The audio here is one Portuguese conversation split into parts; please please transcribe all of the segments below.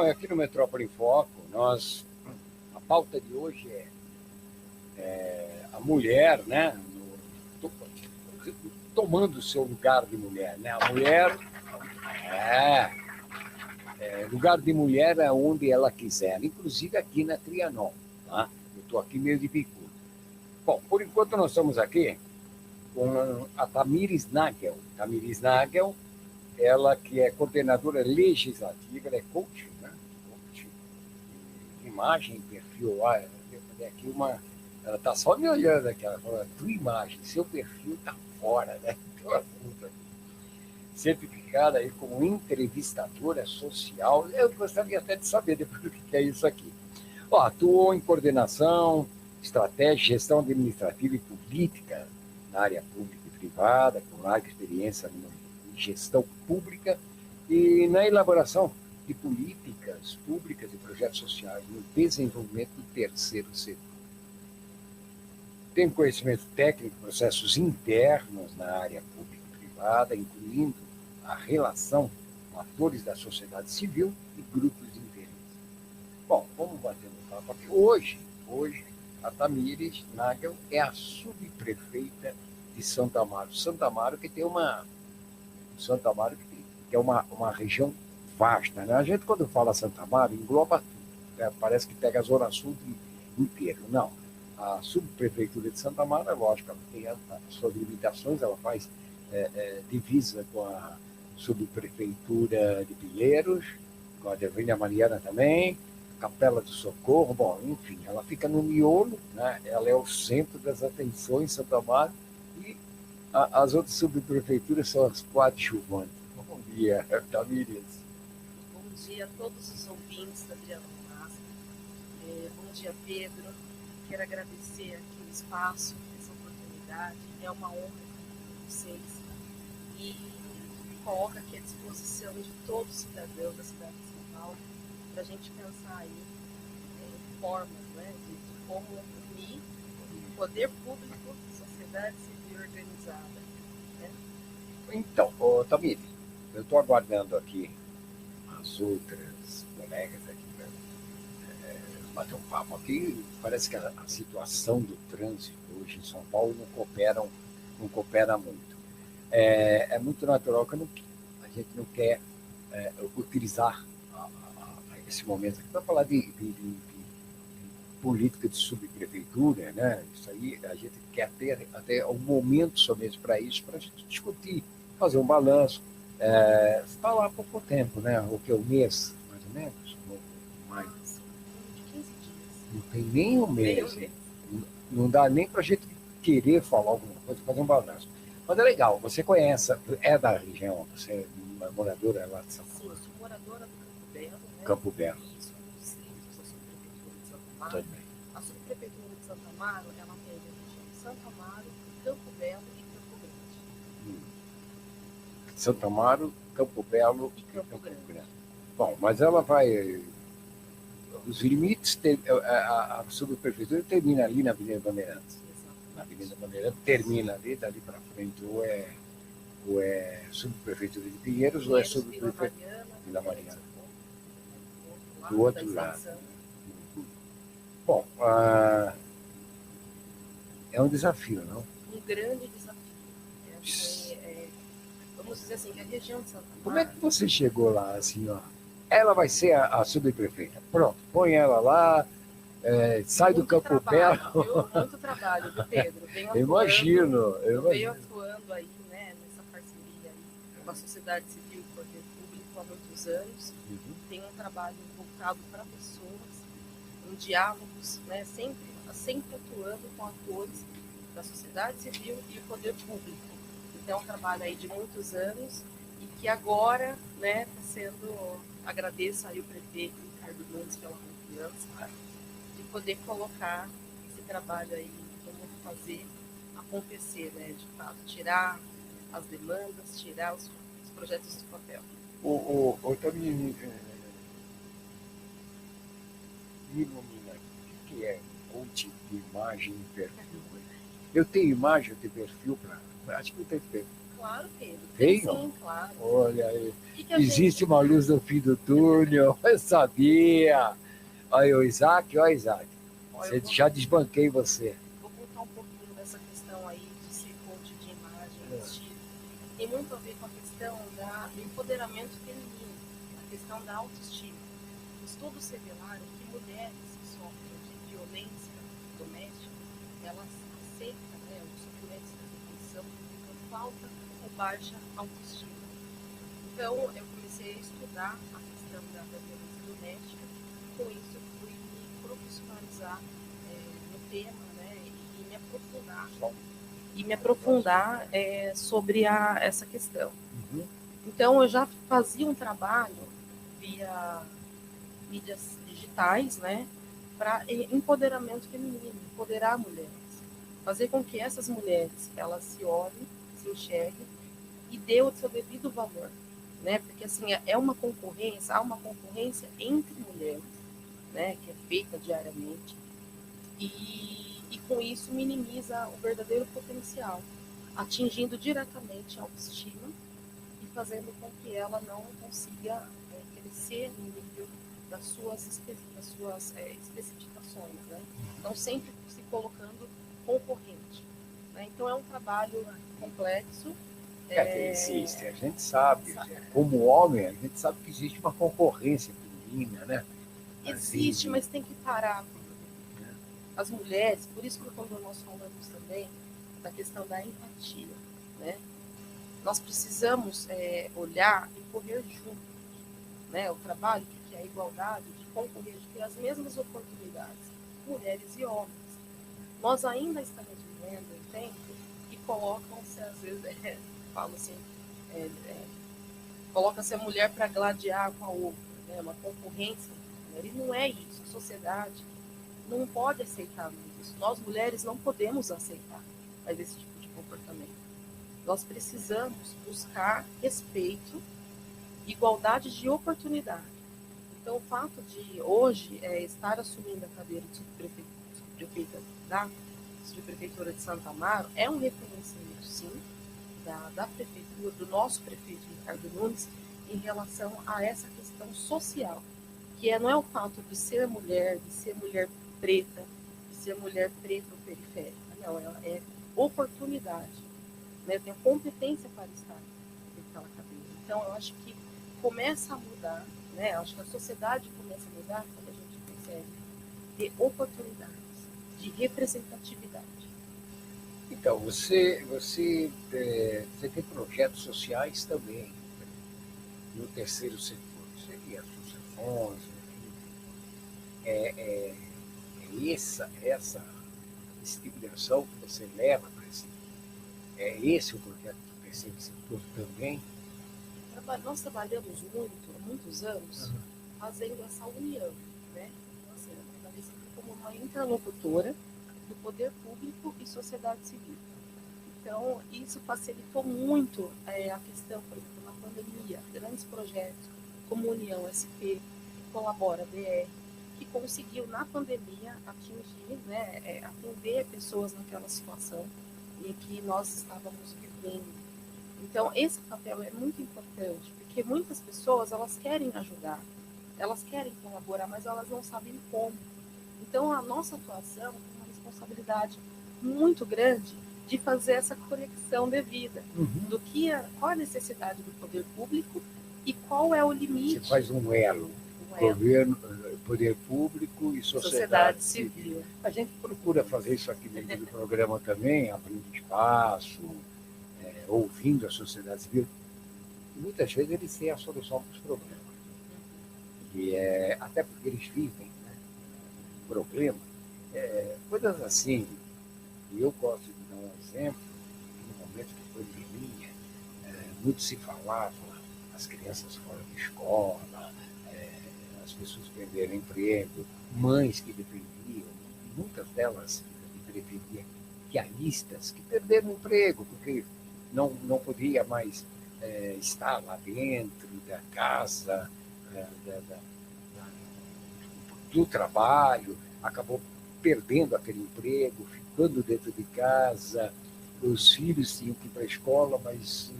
Bom, aqui no Metrópole em Foco, a pauta de hoje é a mulher, né, tomando o seu lugar de mulher, né? A mulher lugar de mulher é onde ela quiser, inclusive aqui na Trianon, tá? Eu estou aqui meio de bicudo. Bom, por enquanto nós estamos aqui com a Tamires Nagel. Tamires Nagel, ela que é coordenadora legislativa, ela é coach, né? Coach, imagem, perfil. Aqui ela está só me olhando aqui, ela falou, tua imagem, seu perfil está fora, né? Certificada aí como entrevistadora social. Eu gostaria até de saber depois do que é isso aqui. Atuou em coordenação, estratégia, gestão administrativa e política na área pública e privada, com larga experiência em gestão pública e na elaboração de políticas públicas e projetos sociais no desenvolvimento do terceiro setor. Tem conhecimento técnico de processos internos na área pública e privada, incluindo a relação com atores da sociedade civil e grupos de interesse. Bom, vamos bater no papo aqui. Hoje, a Tamires Nagel é a subprefeita de Santo Amaro. Santo Amaro que tem que é uma região vasta, né? A gente, quando fala Santo Amaro, engloba tudo, né? Parece que pega a Zona Sul inteiro. Não. A subprefeitura de Santo Amaro, é lógico, ela tem as suas limitações, ela faz divisa com a subprefeitura de Pinheiros, com a de Avenida Mariana também, Capela do Socorro, bom, enfim, ela fica no miolo, né? Ela é o centro das atenções em Santo Amaro e as outras subprefeituras são as coadjuvantes. Bom dia, Tamires. Bom dia a todos os ouvintes da Adriana Massa. Bom dia, Pedro. Quero agradecer aqui o espaço, essa oportunidade. É uma honra estar com vocês e coloco aqui à disposição de todo cidadão da cidade de São Paulo para a gente pensar aí em formas, né, de como unir o poder público e sociedade civil organizada. Né? Então, Tamires, eu estou aguardando aqui as outras colegas aqui para bater um papo aqui. Parece que a situação do trânsito hoje em São Paulo não coopera muito. É muito natural que a gente não quer utilizar esse momento aqui para falar de política de subprefeitura, né? Isso aí a gente quer ter até um momento somente para isso, para a gente discutir, fazer um balanço. Está lá há pouco tempo, né? O que é um mês, mais ou menos? Mais. De 15 dias. Não tem nem um mês. Não dá nem para a gente querer falar alguma coisa, fazer um balanço. Mas é legal, você conhece, é da região, você é moradora lá de São Paulo? Sim, eu sou moradora do Campo Belo. Né? Campo Belo. Isso, um dos centros da subprefeitura de Santo Amaro. Também. A subprefeitura de Santo Amaro, ela tem a região de Santo Amaro, Campo Belo e Campo Grande. Santo Amaro, Campo Belo e Campo Grande. Bom, mas ela vai... Os limites, a subprefeitura termina ali na Avenida Bandeirantes. Na Avenida Bandeirantes termina ali, dali para frente, ou é subprefeitura de Pinheiros, ou é subprefeitura de Vila Mariana. Do outro lado. Bom, é um desafio, não? Um grande desafio. Vamos dizer assim, que a região de Santa Amaro... Como é que você chegou lá, assim, ó? Ela vai ser a subprefeita. Pronto, põe ela lá, sai do Campo Belo. Muito trabalho, viu, Pedro? Eu venho atuando aí, né, nessa parceria aí com a sociedade civil e poder público há muitos anos. Tem um trabalho voltado para pessoas, em diálogos, né, sempre atuando com atores da sociedade civil e o poder público. Então, é um trabalho aí de muitos anos e que agora, né, está sendo... Agradeço aí o prefeito Ricardo Nunes pela confiança de poder colocar esse trabalho aí, como fazer acontecer, né? De fato, tirar as demandas, tirar os projetos do papel. Também me ilumina o que é coaching de imagem e perfil. Eu tenho imagem, eu tenho perfil para... Acho que eu tenho perfil. Claro, Pedro. Tem? Sim, claro. Olha aí. Que Existe uma luz no fim do túnel, eu sabia. Olha o Isaac, olha Isaac. Já desbanquei você. Vou contar um pouquinho dessa questão aí de ser coach de imagem, estilo. Tem muito a ver com a questão do empoderamento feminino, a questão da autoestima. Estudos revelaram que mulheres que sofrem de violência doméstica, elas aceitam, né, o sofrimento da depressão por falta ou baixa autoestima. Então, eu comecei a estudar a questão da violência doméstica, com isso eu fui me profissionalizar no tema, né, e me aprofundar sobre essa questão. Uhum. Então, eu já fazia um trabalho via mídias digitais, né, para empoderamento feminino, empoderar mulheres, fazer com que essas mulheres elas se olhem, se enxerguem e dê o seu devido valor, né? Porque assim há uma concorrência entre mulheres, né, que é feita diariamente e com isso minimiza o verdadeiro potencial, atingindo diretamente a autoestima e fazendo com que ela não consiga crescer no nível das suas especificações, né? Então sempre se colocando concorrente, né? Então é um trabalho complexo. Existe, a gente sabe. Como homem, a gente sabe que existe uma concorrência feminina, né? Existe, mas tem que parar. As mulheres, por isso que quando nós falamos também da questão da empatia, né? Nós precisamos olhar e correr juntos, né? O trabalho que é a igualdade, de concorrer, de ter as mesmas oportunidades, mulheres e homens. Nós ainda estamos vivendo em tempo que colocam-se, às vezes, falo assim, coloca-se a mulher para gladiar com a outra, né? Uma concorrência. E não é isso. A sociedade não pode aceitar isso. Nós, mulheres, não podemos aceitar mais esse tipo de comportamento. Nós precisamos buscar respeito, igualdade de oportunidade. Então, o fato de hoje estar assumindo a cadeira de subprefeitura de Santo Amaro é um reconhecimento, sim, da prefeitura, do nosso prefeito Ricardo Nunes, em relação a essa questão social, que não é o fato de ser mulher preta, de ser mulher preta ou periférica, não, ela é oportunidade, né? Eu tenho competência para estar naquela cadeira. Então, eu acho que começa a mudar, né? Eu acho que a sociedade começa a mudar quando a gente consegue ter oportunidades de representatividade. Então, você tem projetos sociais também no terceiro setor, seria associações, esse tipo de ação que você leva para esse. É esse o projeto do terceiro setor também? Nós trabalhamos há muitos anos, fazendo essa união, né? Então, assim, eu trabalhei sempre como uma interlocutora do poder público e sociedade civil. Então, isso facilitou muito a questão, por exemplo, na pandemia, grandes projetos como União SP, Colabora BR, que conseguiu, na pandemia, atingir, né, atender pessoas naquela situação em que nós estávamos vivendo. Então, esse papel é muito importante, porque muitas pessoas, elas querem ajudar, elas querem colaborar, mas elas não sabem como. Então, a nossa atuação tem uma responsabilidade muito grande de fazer essa conexão devida, qual a necessidade do poder público e qual é o limite. Você faz um elo. Governo, poder público e sociedade civil. A gente procura fazer isso aqui dentro do programa também, abrindo espaço, ouvindo a sociedade civil. E muitas vezes eles têm a solução para os problemas. E até porque eles vivem, né, um problema. Coisas assim. E eu gosto de dar um exemplo, no momento de pandemia, muito se falava, as crianças fora de escola, as pessoas perderam emprego, mães que dependiam, muitas delas dependiam, pianistas que perderam emprego, porque não podia mais estar lá dentro da casa, do trabalho, acabou perdendo aquele emprego, ficando dentro de casa, os filhos tinham que ir para a escola, mas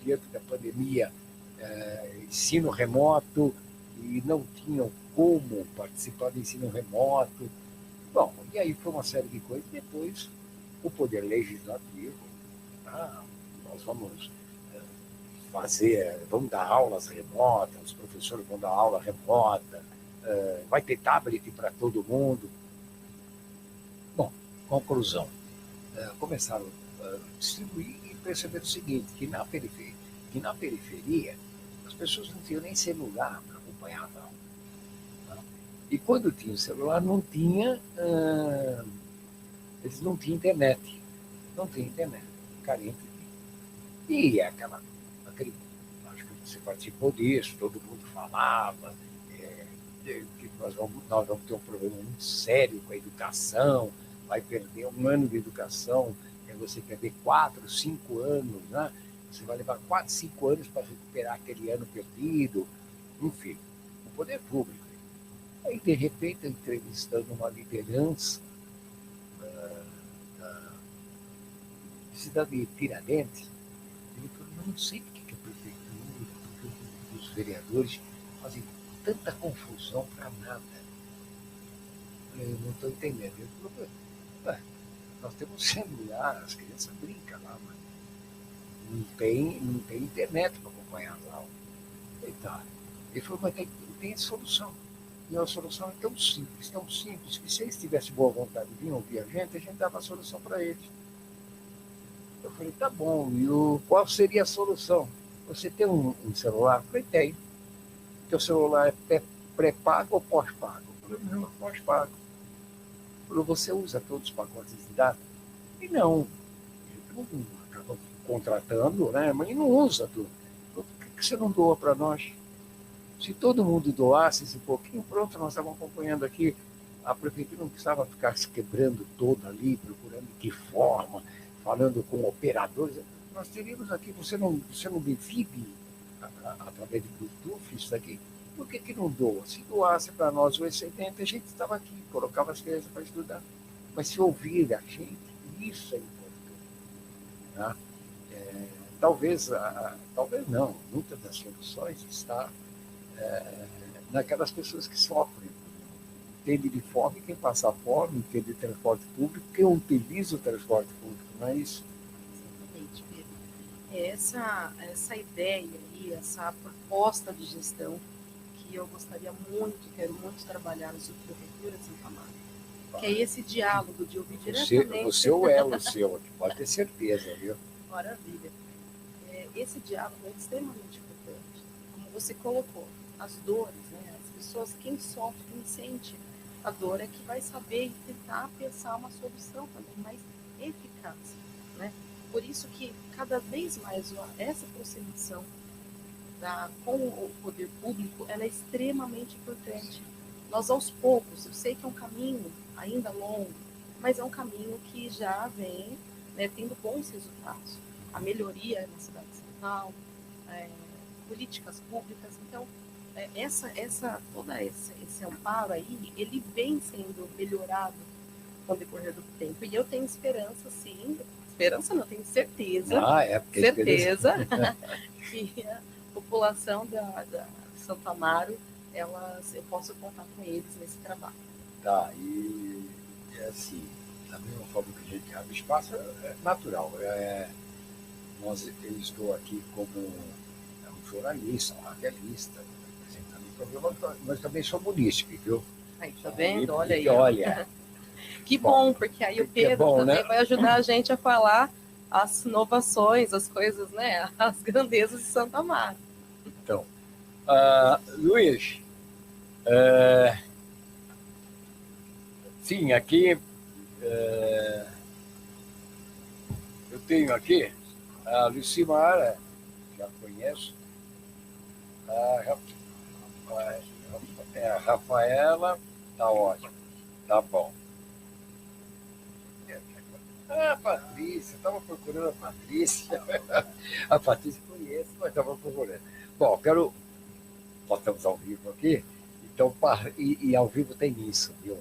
diante da pandemia, ensino remoto, e não tinham como participar do ensino remoto. Bom, e aí foi uma série de coisas. Depois, o Poder Legislativo, nós vamos vamos dar aulas remotas, os professores vão dar aula remota, vai ter tablet para todo mundo. Bom, conclusão. Começaram a distribuir e perceberam o seguinte, que na periferia as pessoas não tinham nem celular para acompanhar a aula. E quando tinha o celular, eles não tinham internet. Não tinha internet, carente. E acho que você participou disso, todo mundo falava que nós vamos ter um problema muito sério com a educação, vai perder um ano de educação, você perder 4, 5 anos, né? Você vai levar 4, 5 anos para recuperar aquele ano perdido, enfim, o poder público. Aí, de repente, entrevistando uma liderança da cidade de Tiradentes, ele falou, não sei porque que a prefeitura, porque os vereadores fazem tanta confusão para nada. Eu não estou entendendo. Ele falou, nós temos celular, as crianças brincam lá, mas não tem internet para acompanhar as aulas. Ele falou, mas tem solução. E a solução é tão simples, que se eles tivessem boa vontade de vir ouvir a gente dava a solução para eles. Eu falei, tá bom, e qual seria a solução? Você tem um celular? Eu falei, tem. Teu celular é pré-pago ou pós-pago? Eu falei, não, é pós-pago. Ele falou, você usa todos os pacotes de dados? E não, acaba contratando, né? Mas não usa tudo. Por que você não doa para nós? Se todo mundo doasse esse pouquinho, pronto, nós estávamos acompanhando aqui. A prefeitura não precisava ficar se quebrando toda ali, procurando de que forma, falando com operadores. Nós teríamos aqui, você não divide através de Bluetooth isso daqui? Por que não doa? Se doasse para nós o excedente, a gente estava aqui, colocava as crianças para estudar. Mas se ouvir a gente, isso é importante. Tá? Talvez não, muitas das soluções está naquelas pessoas que sofrem. Entende de fome quem passa fome, entende de transporte público, quem utiliza o transporte público, não é isso? Exatamente, Pedro. Essa ideia aí, essa proposta de gestão que eu quero muito trabalhar na subprefeitura de Santa Marta, que é esse diálogo de ouvir diretamente... Você é o elo seu, pode ter certeza, viu? Maravilha. Esse diálogo é extremamente importante. Como você colocou, as dores, né? As pessoas, quem sofre, quem sente a dor é que vai saber e tentar pensar uma solução também mais eficaz, né? Por isso que cada vez mais essa aproximação com o poder público ela é extremamente importante. Nós aos poucos, eu sei que é um caminho ainda longo, mas é um caminho que já vem, né, tendo bons resultados. A melhoria na cidade de São Paulo, políticas públicas, então todo esse amparo aí, ele vem sendo melhorado com o decorrer do tempo. E eu tenho esperança, sim, tenho certeza, certeza que a população de Santo Amaro, eu posso contar com eles nesse trabalho. Tá, e assim, da mesma forma que a gente abre espaço, é natural. Eu estou aqui como um jornalista, um radialista, apresentando o programa, mas também sou munícipe, viu? Aí, tá vendo? Olha aí. Olha. Que bom, porque aí o Pedro também vai ajudar a gente a falar as inovações, as coisas, né? As grandezas de Santo Amaro. Então, Luiz, sim, aqui eu tenho aqui a Lucimara, já conheço, a Rafaela, tá ótimo, tá bom. A Patrícia, estava procurando a Patrícia. A Patrícia conhece, mas estava procurando. Bom, nós estamos ao vivo aqui, então, e ao vivo tem isso, viu?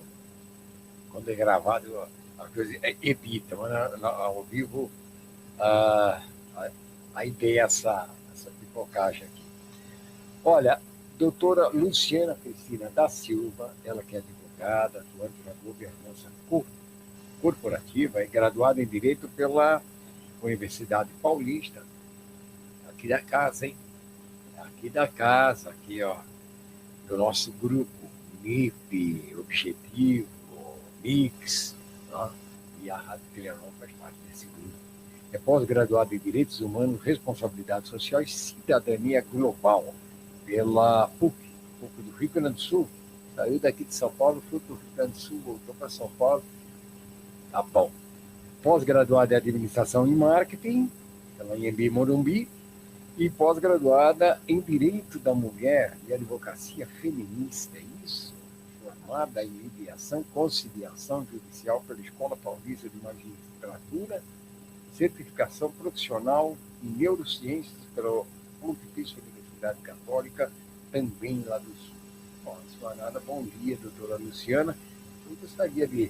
Quando é gravado, evita, mas ao vivo ah, aí tem essa pipocagem aqui. Olha, doutora Luciana Cristina da Silva, ela que é advogada, atuante na governança corporativa e graduada em Direito pela Universidade Paulista, aqui da casa, hein? Aqui da casa, aqui, ó, do nosso grupo MIP, Objetivo, Mix, ó, e a Rádio Trianon faz parte desse grupo. É pós-graduada em Direitos Humanos, Responsabilidade Social e Cidadania Global pela PUC do Rio Grande do Sul. Saiu daqui de São Paulo, foi para o Rio Grande do Sul, voltou para São Paulo. Tá bom. Pós-graduada em Administração e Marketing, pela IMB Morumbi, e pós-graduada em Direito da Mulher e Advocacia Feminista, é isso? Formada em Mediação e Conciliação Judicial pela Escola Paulista de Magistratura, certificação profissional em Neurociências pela Pontifícia Universidade Católica, também lá do Sul. Bom, nada, bom dia, doutora Luciana. Eu gostaria de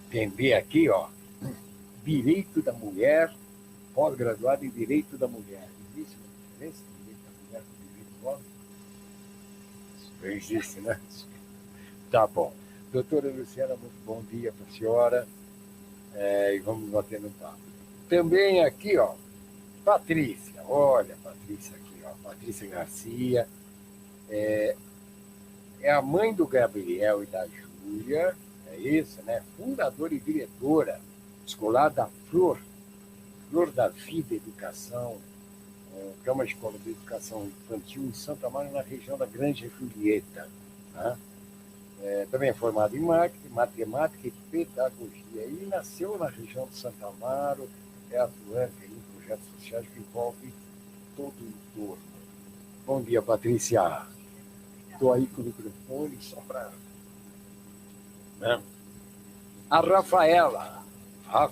entender aqui, ó, Direito da Mulher, pós-graduada em Direito da Mulher. Existe uma diferença entre Direito da Mulher com Direito do Homem? Isso existe, né? Tá bom. Doutora Luciana, muito bom dia para a senhora. E vamos bater no papo. Também aqui, ó, Patrícia. Olha, Patrícia aqui, ó. Patrícia Garcia. É a mãe do Gabriel e da Júlia. É isso, né? Fundadora e diretora escolar da Flor da Vida Educação, que é uma escola de educação infantil em Santa Amaro, na região da Grande Julieta. Tá? Também é formada em marketing, matemática e pedagogia. E nasceu na região de Santa Amaro, é atuante em projetos sociais que envolvem todo o entorno. Bom dia, Patrícia. Estou aí com o microfone só para... Né? A Rafaela. A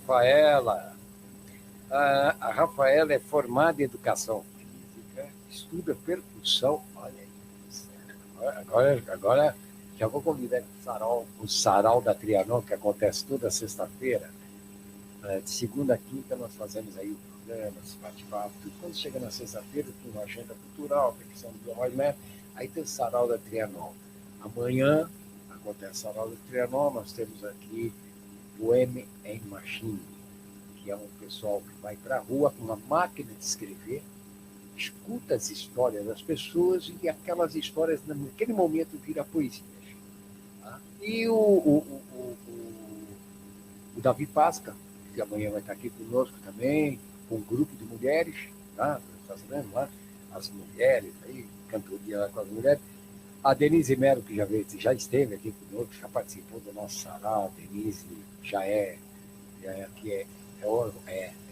Rafaela é formada em Educação Física, estuda percussão. Olha isso. Agora já vou convidar o sarau da Trianon, que acontece toda sexta-feira. De segunda a quinta nós fazemos aí o programa, esse bate-papo. Quando chega na sexta-feira, tem uma agenda cultural, tem que ser um dia mais leve. Aí tem o sarau da Trianon. Amanhã acontece o sarau da Trianon, nós temos aqui o M em Machine, que é um pessoal que vai para a rua com uma máquina de escrever, escuta as histórias das pessoas e aquelas histórias, naquele momento, vira poesia. Tá? E o Davi Pasca, que amanhã vai estar aqui conosco também, com um grupo de mulheres, tá? Está sabendo lá? As mulheres aí, cantoria lá com as mulheres. A Denise Melo, que já esteve aqui conosco, já participou do nosso sarau. Denise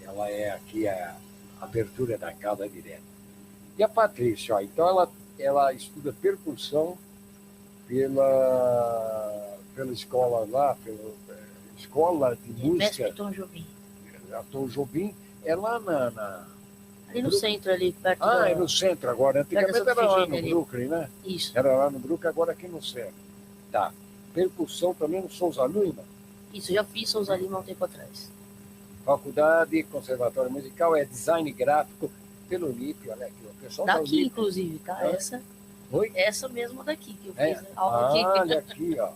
ela é aqui a abertura da casa direto. E a Patrícia, ó, então ela estuda percussão pela escola lá, pela escola de música. Mestre Tom Jobim. A Tom Jobim é lá ali no centro, ali perto é no centro agora. Antigamente era lá no Brooklyn, né? Isso. Era lá no Brooklyn, agora aqui no centro. Tá. Percussão também no Souza Lima? Isso, já fiz Souza Lima há um tempo atrás. Faculdade, Conservatório Musical, é Design Gráfico pelo UNIP, olha aqui. O pessoal daqui, inclusive, tá? É? Oi? Essa mesma daqui que eu fiz. Aqui. Olha aqui, ó.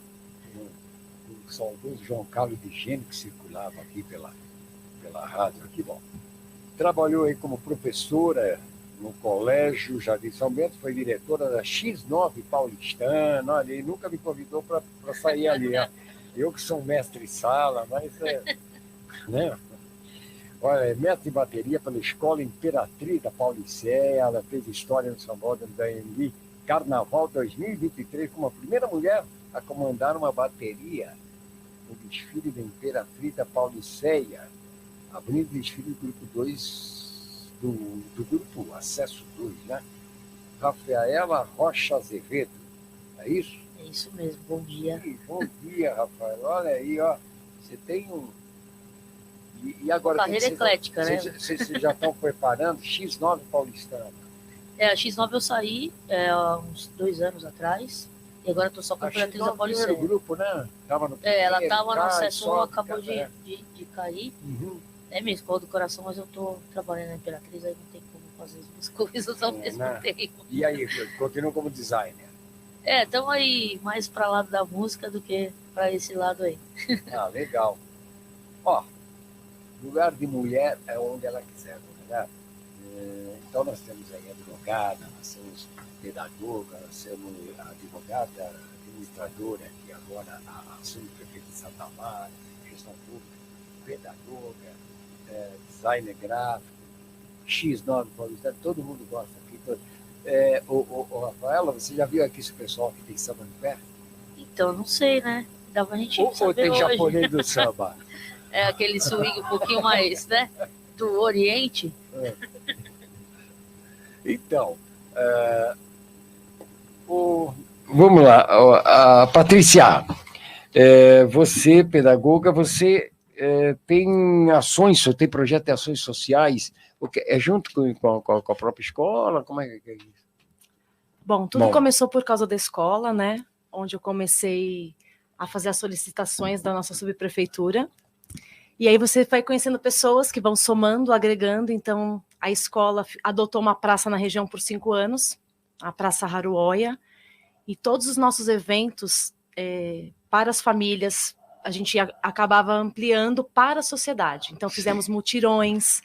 O saudoso João Carlos de Gênio, que circulava aqui pela rádio. Aqui, bom. Trabalhou aí como professora no Colégio Jardim São Bento, foi diretora da X9 Paulistana. Olha, ele nunca me convidou para sair ali. Ó. Eu que sou mestre-sala, mas né? Olha, é mestre de bateria pela Escola Imperatriz da Pauliceia. Ela fez história no sambódromo da AMB Carnaval 2023 como a primeira mulher a comandar uma bateria no desfile da Imperatriz da Pauliceia, abrindo o desfile do grupo 2 do grupo Acesso 2, né? Rafaela Rocha Azevedo, é isso? É isso mesmo, bom dia. Bom dia, Rafael. Olha aí, ó, você tem um... E agora, carreira eclética, né? Vocês já estão preparando X9 Paulistana? A X9 eu saí há uns 2 anos atrás E agora eu tô só com a Imperatriz da Paulicéia. Grupo, né? Tava no primeiro, ela tava no acesso 1, sobe, acabou de cair. Uhum. É minha escola do coração, mas eu tô trabalhando na Imperatriz, aí não tem como fazer as duas coisas ao mesmo tempo. E aí, continua como designer? Estamos aí mais para lado da música do que para esse lado aí. Ah, legal. Ó, lugar de mulher é onde ela quiser, né? Então nós temos aí advogada, nós temos pedagoga, nós temos advogada, administradora, que agora a subprefeita de Santa Amaro, gestão pública, pedagoga, designer gráfico, X9 paulistano, todo mundo gosta aqui. O Rafaela, você já viu aqui esse pessoal que tem samba no pé? Então, não sei, né? Dá pra gente saber ou tem hoje. Japonês do samba? É aquele swing um pouquinho mais, né? Do Oriente. Então, vamos lá, Patrícia, você, pedagoga, você tem ações, você tem projeto de ações sociais, é junto com a própria escola? Como é que é isso? Bom, tudo começou por causa da escola, né? Onde eu comecei a fazer as solicitações da nossa subprefeitura. E aí você vai conhecendo pessoas que vão somando, agregando. Então, a escola adotou uma praça na região por 5 anos, a Praça Haruoya, e todos os nossos eventos para as famílias, a gente acabava ampliando para a sociedade. Então, fizemos mutirões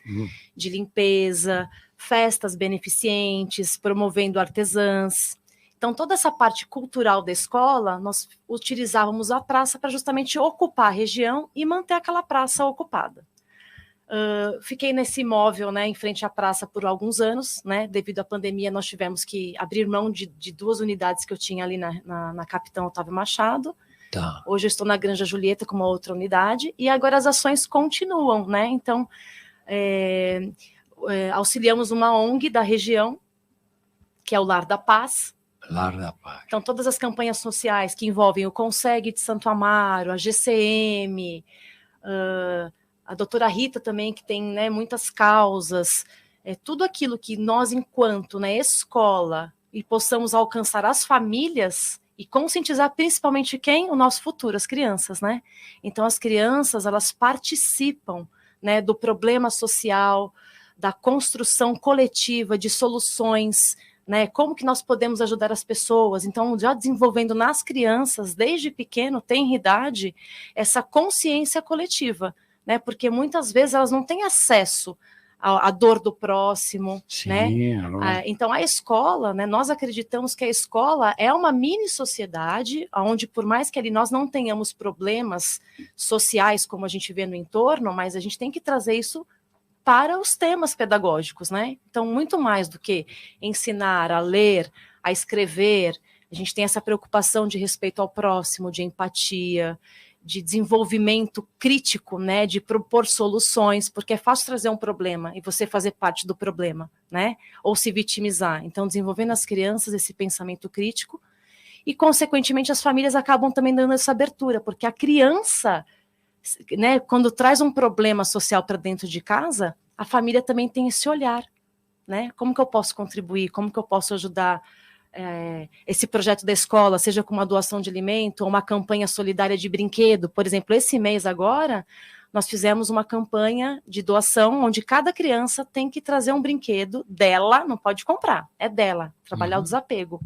de limpeza, festas beneficentes, promovendo artesãs. Então, toda essa parte cultural da escola, nós utilizávamos a praça para justamente ocupar a região e manter aquela praça ocupada. Fiquei nesse imóvel, né, em frente à praça por alguns anos, né, devido à pandemia nós tivemos que abrir mão de 2 unidades que eu tinha ali na Capitão Otávio Machado. Tá. Hoje eu estou na Granja Julieta com uma outra unidade, e agora as ações continuam, né? Então, auxiliamos uma ONG da região, que é o Lar da Paz. Lar da Paz. Então, todas as campanhas sociais que envolvem o Consegue de Santo Amaro, a GCM, a doutora Rita também, que tem, né, muitas causas, tudo aquilo que nós, enquanto, né, escola, e possamos alcançar as famílias e conscientizar principalmente quem? O nosso futuro, as crianças, né? Então, as crianças, elas participam, né, do problema social, da construção coletiva de soluções, né? Como que nós podemos ajudar as pessoas? Então, já desenvolvendo nas crianças, desde pequeno, tem idade, essa consciência coletiva, né? Porque muitas vezes elas não têm acesso à dor do próximo, sim, né? Então, a escola, né, nós acreditamos que a escola é uma mini sociedade, onde, por mais que ali nós não tenhamos problemas sociais, como a gente vê no entorno, mas a gente tem que trazer isso para os temas pedagógicos, né? Então, muito mais do que ensinar a ler, a escrever, a gente tem essa preocupação de respeito ao próximo, de empatia, de desenvolvimento crítico, né, de propor soluções, porque é fácil trazer um problema e você fazer parte do problema, né, ou se vitimizar. Então, desenvolvendo nas crianças esse pensamento crítico e, consequentemente, as famílias acabam também dando essa abertura, porque a criança, né, quando traz um problema social para dentro de casa, a família também tem esse olhar, né, como que eu posso contribuir, como que eu posso ajudar esse projeto da escola, seja com uma doação de alimento ou uma campanha solidária de brinquedo. Por exemplo, esse mês agora, nós fizemos uma campanha de doação onde cada criança tem que trazer um brinquedo dela, não pode comprar, é dela, trabalhar o desapego,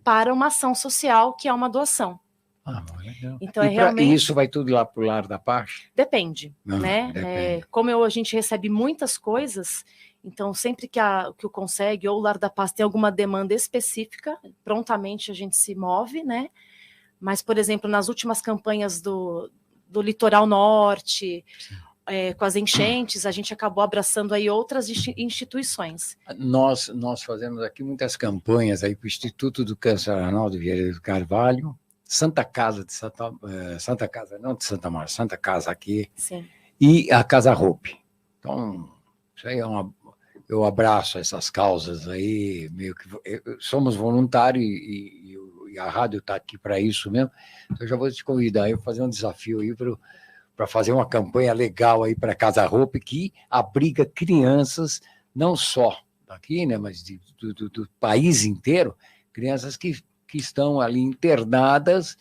para uma ação social que é uma doação. Legal. Então, realmente... E isso vai tudo lá para o Lar da Paz? Depende, né? Depende. Como a gente recebe muitas coisas, então sempre que o Consegue ou o Lar da Paz tem alguma demanda específica, prontamente a gente se move, né? Mas, por exemplo, nas últimas campanhas do Litoral Norte, com as enchentes, a gente acabou abraçando aí outras instituições. Nós fazemos aqui muitas campanhas aí para o Instituto do Câncer Arnaldo Vieira do Carvalho, Santa Casa de Santa Casa, não de Santa Maria, Santa Casa aqui. Sim. E a Casa Roupe. Então, isso aí eu abraço essas causas aí, meio que somos voluntários e a rádio está aqui para isso mesmo. Então, eu já vou te convidar aí, fazer um desafio aí para fazer uma campanha legal aí para a Casa Roupe, que abriga crianças, não só daqui, né, mas do país inteiro, crianças que que estão ali internadas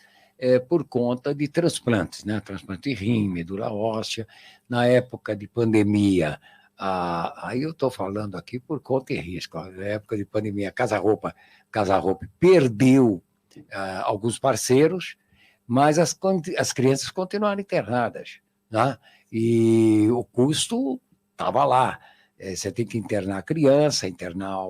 por conta de transplantes, né? Transplante de rim, medula óssea. Na época de pandemia, aí eu estou falando aqui por conta e risco, na época de pandemia, a Casa Roupa perdeu alguns parceiros, mas as crianças continuaram internadas, né? E o custo estava lá. Você tem que internar a criança, internar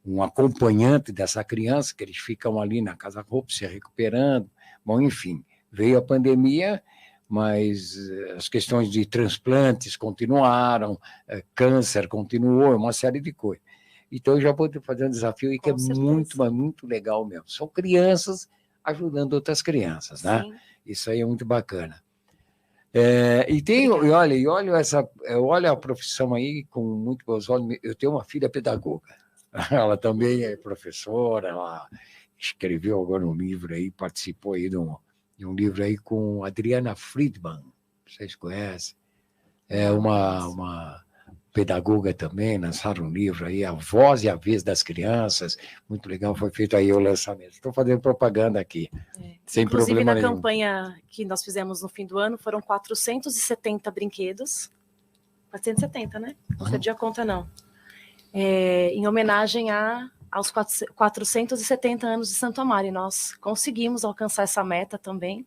um acompanhante dessa criança, que eles ficam ali na Casa Roupa se recuperando. Bom, enfim, veio a pandemia, mas as questões de transplantes continuaram, câncer continuou, uma série de coisas. Então, eu já vou fazer um desafio aí que é muito, mas muito legal mesmo. São crianças ajudando outras crianças, né? Sim. Isso aí é muito bacana. Olha a profissão aí com muito bons olhos. Eu tenho uma filha pedagoga. Ela também é professora, ela escreveu agora um livro aí, participou aí de um livro aí com Adriana Friedman, vocês conhecem? É uma pedagoga também, lançaram um livro aí, A Voz e a Vez das Crianças, muito legal, foi feito aí o lançamento. Estou fazendo propaganda aqui, sem Inclusive, problema na nenhum. campanha que nós fizemos no fim do ano, foram 470 brinquedos, 470, né? Não perdi a conta, não. Em homenagem aos 470 anos de Santo Amaro, e nós conseguimos alcançar essa meta também,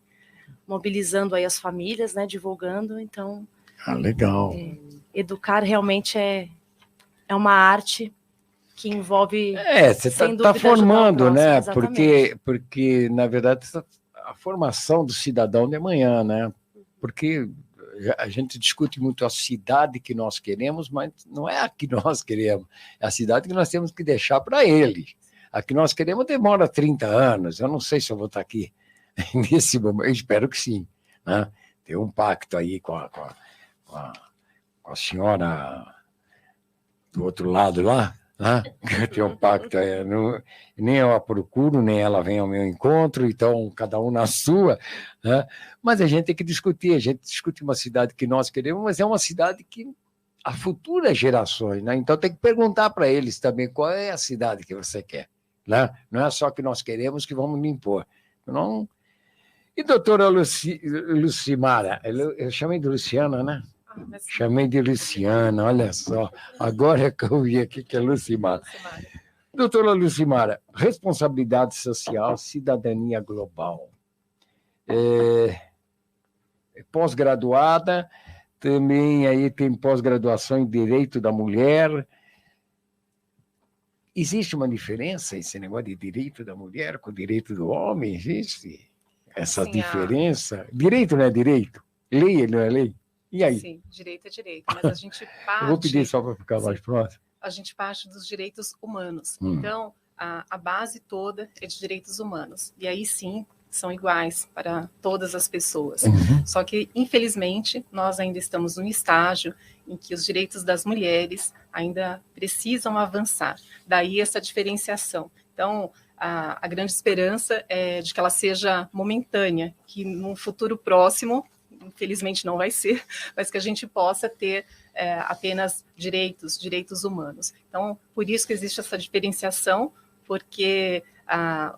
mobilizando aí as famílias, né, divulgando. Então, legal. Educar realmente é uma arte que envolve, você sem está dúvida, formando, ajudar o próximo, né? exatamente. Porque, na verdade, a formação do cidadão de amanhã, né? Porque a gente discute muito a cidade que nós queremos, mas não é a que nós queremos, é a cidade que nós temos que deixar para eles. A que nós queremos demora 30 anos, eu não sei se eu vou estar aqui nesse momento, eu espero que sim, né? Tem um pacto aí com a senhora do outro lado lá, né? Tem um pacto aí, nem eu a procuro, nem ela vem ao meu encontro, então cada um na sua, né? Mas a gente tem que discutir, a gente discute uma cidade que nós queremos, mas é uma cidade que as futuras gerações, né? Então tem que perguntar para eles também qual é a cidade que você quer, né? Não é só que nós queremos que vamos lhe impor. Não... E doutora Lucimara, eu chamei de Luciana, né? Chamei de Luciana, olha só. Agora é que eu vi aqui que é Lucimara. Doutora Lucimara, responsabilidade social, cidadania global. Pós-graduada, também aí tem pós-graduação em Direito da Mulher. Existe uma diferença esse negócio de direito da mulher com o direito do homem? Existe essa diferença? Direito não é direito? Lei não é lei? E aí? Sim, direito é direito, mas a gente parte... Eu vou pedir só para ficar mais próximo. A gente parte dos direitos humanos. Então, a base toda é de direitos humanos. E aí, sim, são iguais para todas as pessoas. Só que, infelizmente, nós ainda estamos num estágio em que os direitos das mulheres ainda precisam avançar. Daí essa diferenciação. Então, a grande esperança é de que ela seja momentânea, que num futuro próximo... infelizmente não vai ser, mas que a gente possa ter apenas direitos humanos. Então, por isso que existe essa diferenciação, porque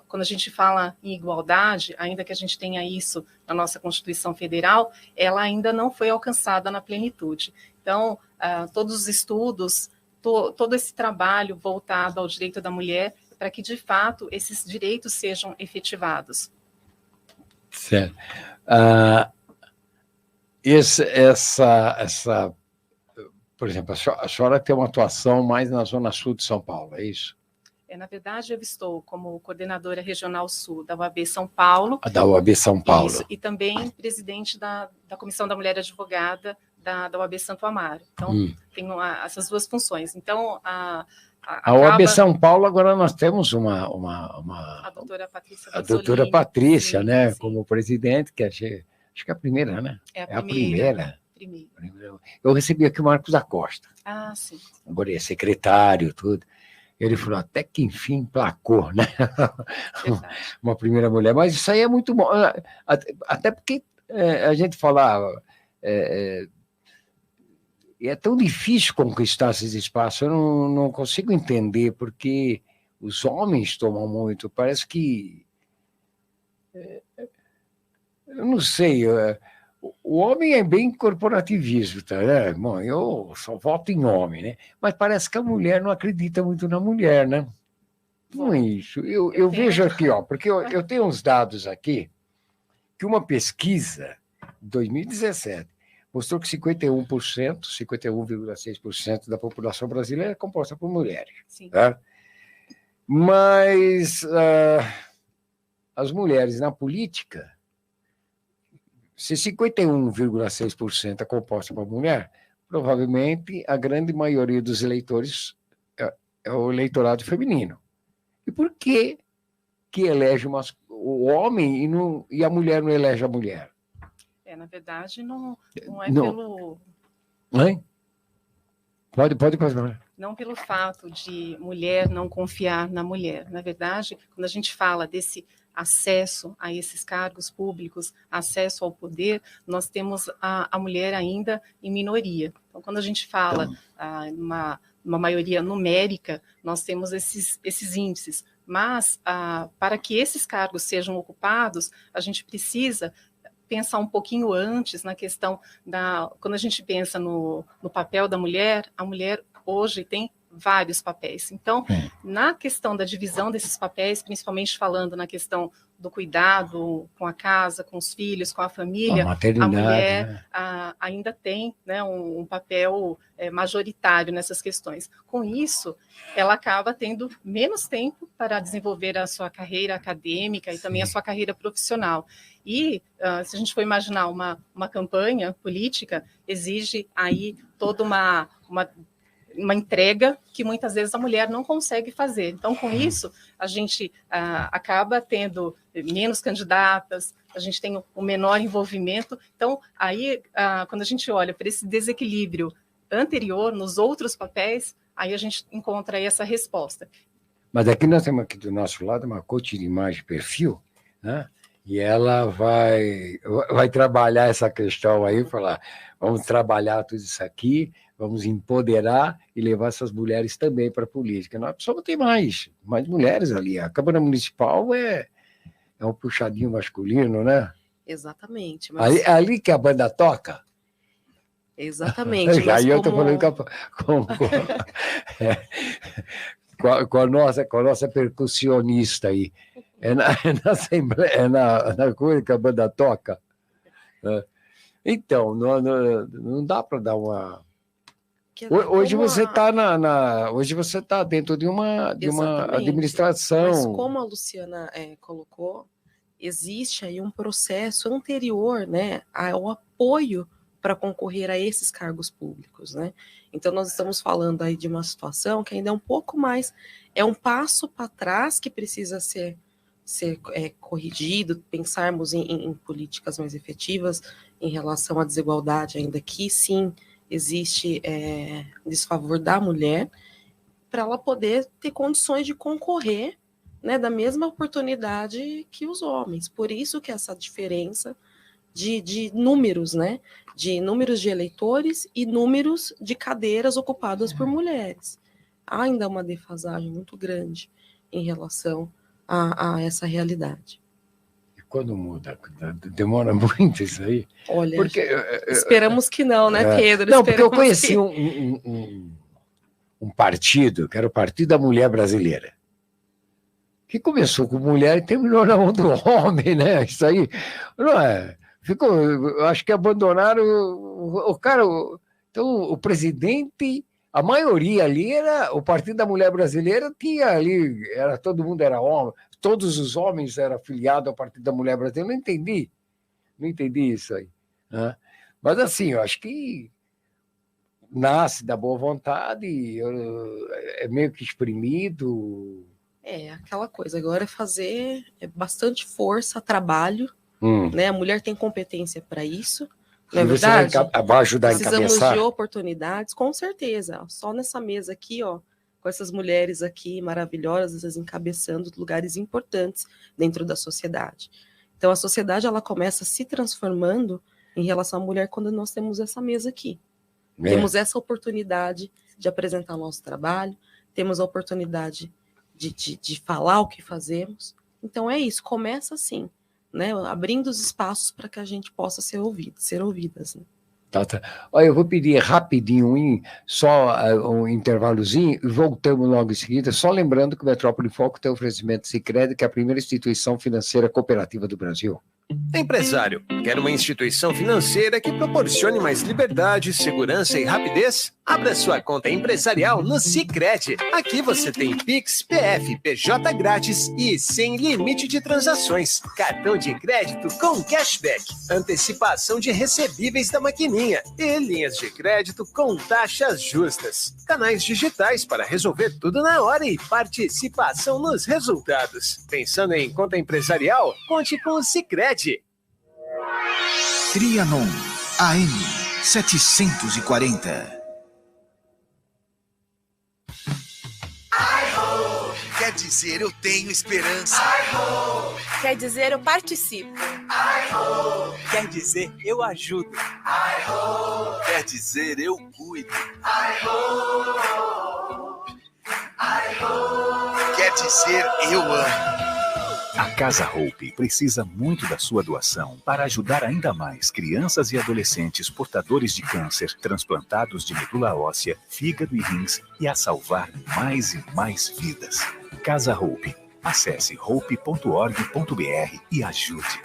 quando a gente fala em igualdade, ainda que a gente tenha isso na nossa Constituição Federal, ela ainda não foi alcançada na plenitude. Então, todos os estudos, todo esse trabalho voltado ao direito da mulher, para que, de fato, esses direitos sejam efetivados. Certo. Por exemplo, a senhora tem uma atuação mais na Zona Sul de São Paulo, é isso? Na verdade, eu estou como coordenadora regional sul da UAB São Paulo. Da UAB São Paulo. Isso, e também presidente da Comissão da Mulher Advogada da UAB Santo Amaro. Então, tenho essas duas funções. Então, a UAB São Paulo, agora nós temos a doutora Patrícia a doutora Patrícia, sim, né, sim. como presidente, que acho que é a primeira, né? É a primeira. Eu recebi aqui o Marcos Acosta. Sim. Agora é secretário, tudo. Ele falou, até que enfim emplacou, né? Uma primeira mulher. Mas isso aí é muito bom. Até porque a gente falava... é tão difícil conquistar esses espaços. Eu não consigo entender, porque os homens tomam muito. Parece que... Eu não sei, o homem é bem corporativista, né? Bom, eu só voto em homem, né? Mas parece que a mulher não acredita muito na mulher, né? Não é isso. Eu vejo aqui, ó, porque eu tenho uns dados aqui, que uma pesquisa de 2017 mostrou que 51,6% da população brasileira é composta por mulheres. Sim. Tá? Mas as mulheres na política, se 51,6% é composta por mulher, provavelmente a grande maioria dos eleitores é o eleitorado feminino. E por que elege o homem e a mulher não elege a mulher? Na verdade, não é Não. pelo... Hein? Pode fazer. Não pelo fato de mulher não confiar na mulher. Na verdade, quando a gente fala desse acesso a esses cargos públicos, acesso ao poder, nós temos a mulher ainda em minoria. Então, quando a gente fala uma maioria numérica, nós temos esses índices. Mas, para que esses cargos sejam ocupados, a gente precisa pensar um pouquinho antes na questão quando a gente pensa no papel da mulher, a mulher hoje tem vários papéis. Então, na questão da divisão desses papéis, principalmente falando na questão do cuidado com a casa, com os filhos, com a família, a mulher, né, ainda tem, né, um papel majoritário nessas questões. Com isso, ela acaba tendo menos tempo para desenvolver a sua carreira acadêmica e também a sua carreira profissional. E, se a gente for imaginar uma campanha política, exige aí toda uma entrega que muitas vezes a mulher não consegue fazer. Então, com isso, a gente acaba tendo menos candidatas, a gente tem um menor envolvimento. Então, aí, quando a gente olha para esse desequilíbrio anterior, nos outros papéis, aí a gente encontra aí essa resposta. Mas aqui nós temos aqui do nosso lado uma coach de imagem de perfil, né? E ela vai trabalhar essa questão aí, falar, vamos trabalhar tudo isso aqui, vamos empoderar e levar essas mulheres também para a política. Nós precisamos ter mais mulheres ali. A Câmara Municipal é um puxadinho masculino, né? Exatamente. Mas... Ali que a banda toca. Exatamente. Aí eu estou falando com a nossa percussionista aí. É na Assembleia, na coisa que a banda toca. Então, não dá para dar uma... Hoje você está dentro de uma administração. Mas como a Luciana colocou, existe aí um processo anterior, né, ao apoio para concorrer a esses cargos públicos, né? Então nós estamos falando aí de uma situação que ainda é um pouco mais, é um passo para trás que precisa ser corrigido, pensarmos em políticas mais efetivas em relação à desigualdade, ainda que sim existe desfavor da mulher, para ela poder ter condições de concorrer, né, da mesma oportunidade que os homens. Por isso que essa diferença de números, né, de números de eleitores e números de cadeiras ocupadas por mulheres. Há ainda uma defasagem muito grande em relação a essa realidade. E quando muda? Demora muito isso aí? Olha, esperamos que não, né, Pedro? Não, porque eu conheci um partido, que era o Partido da Mulher Brasileira, que começou com mulher e terminou na mão do homem, né? Isso aí, não é? Acho que abandonaram o cara. Então, o presidente, a maioria ali era o Partido da Mulher Brasileira, tinha ali, todo mundo era homem, todos os homens eram afiliados ao Partido da Mulher Brasileira. Não entendi isso aí, né? Mas assim, eu acho que nasce da boa vontade, é meio que exprimido. Aquela coisa, agora é fazer bastante força, trabalho, né? A mulher tem competência para isso, não é verdade? Vai ajudar a encabeçar. Precisamos de oportunidades, com certeza. Só nessa mesa aqui, ó, com essas mulheres aqui maravilhosas, encabeçando lugares importantes dentro da sociedade. Então, a sociedade, ela começa se transformando em relação à mulher quando nós temos essa mesa aqui. Temos essa oportunidade de apresentar o nosso trabalho, temos a oportunidade de falar o que fazemos. Então é isso, começa assim, né? Abrindo os espaços para que a gente possa ser ouvidas. Né? Tá. Olha, eu vou pedir rapidinho, só um intervalozinho, e voltamos logo em seguida, só lembrando que o Metrópole em Foco tem oferecimento Sicredi, que é a primeira instituição financeira cooperativa do Brasil. Empresário, quer uma instituição financeira que proporcione mais liberdade, segurança e rapidez? Abra sua conta empresarial no Sicredi. Aqui você tem Pix, PF, PJ grátis e sem limite de transações. Cartão de crédito com cashback, antecipação de recebíveis da maquininha e linhas de crédito com taxas justas. Canais digitais para resolver tudo na hora e participação nos resultados. Pensando em conta empresarial? Conte com o Sicredi. Trianon AM 740. Quer dizer, eu tenho esperança. Quer dizer, eu participo. Quer dizer, eu ajudo. Quer dizer, eu cuido. Quer dizer, eu amo. A Casa Hope precisa muito da sua doação para ajudar ainda mais crianças e adolescentes portadores de câncer, transplantados de medula óssea, fígado e rins e a salvar mais e mais vidas. Casa Hope. Acesse hope.org.br e ajude.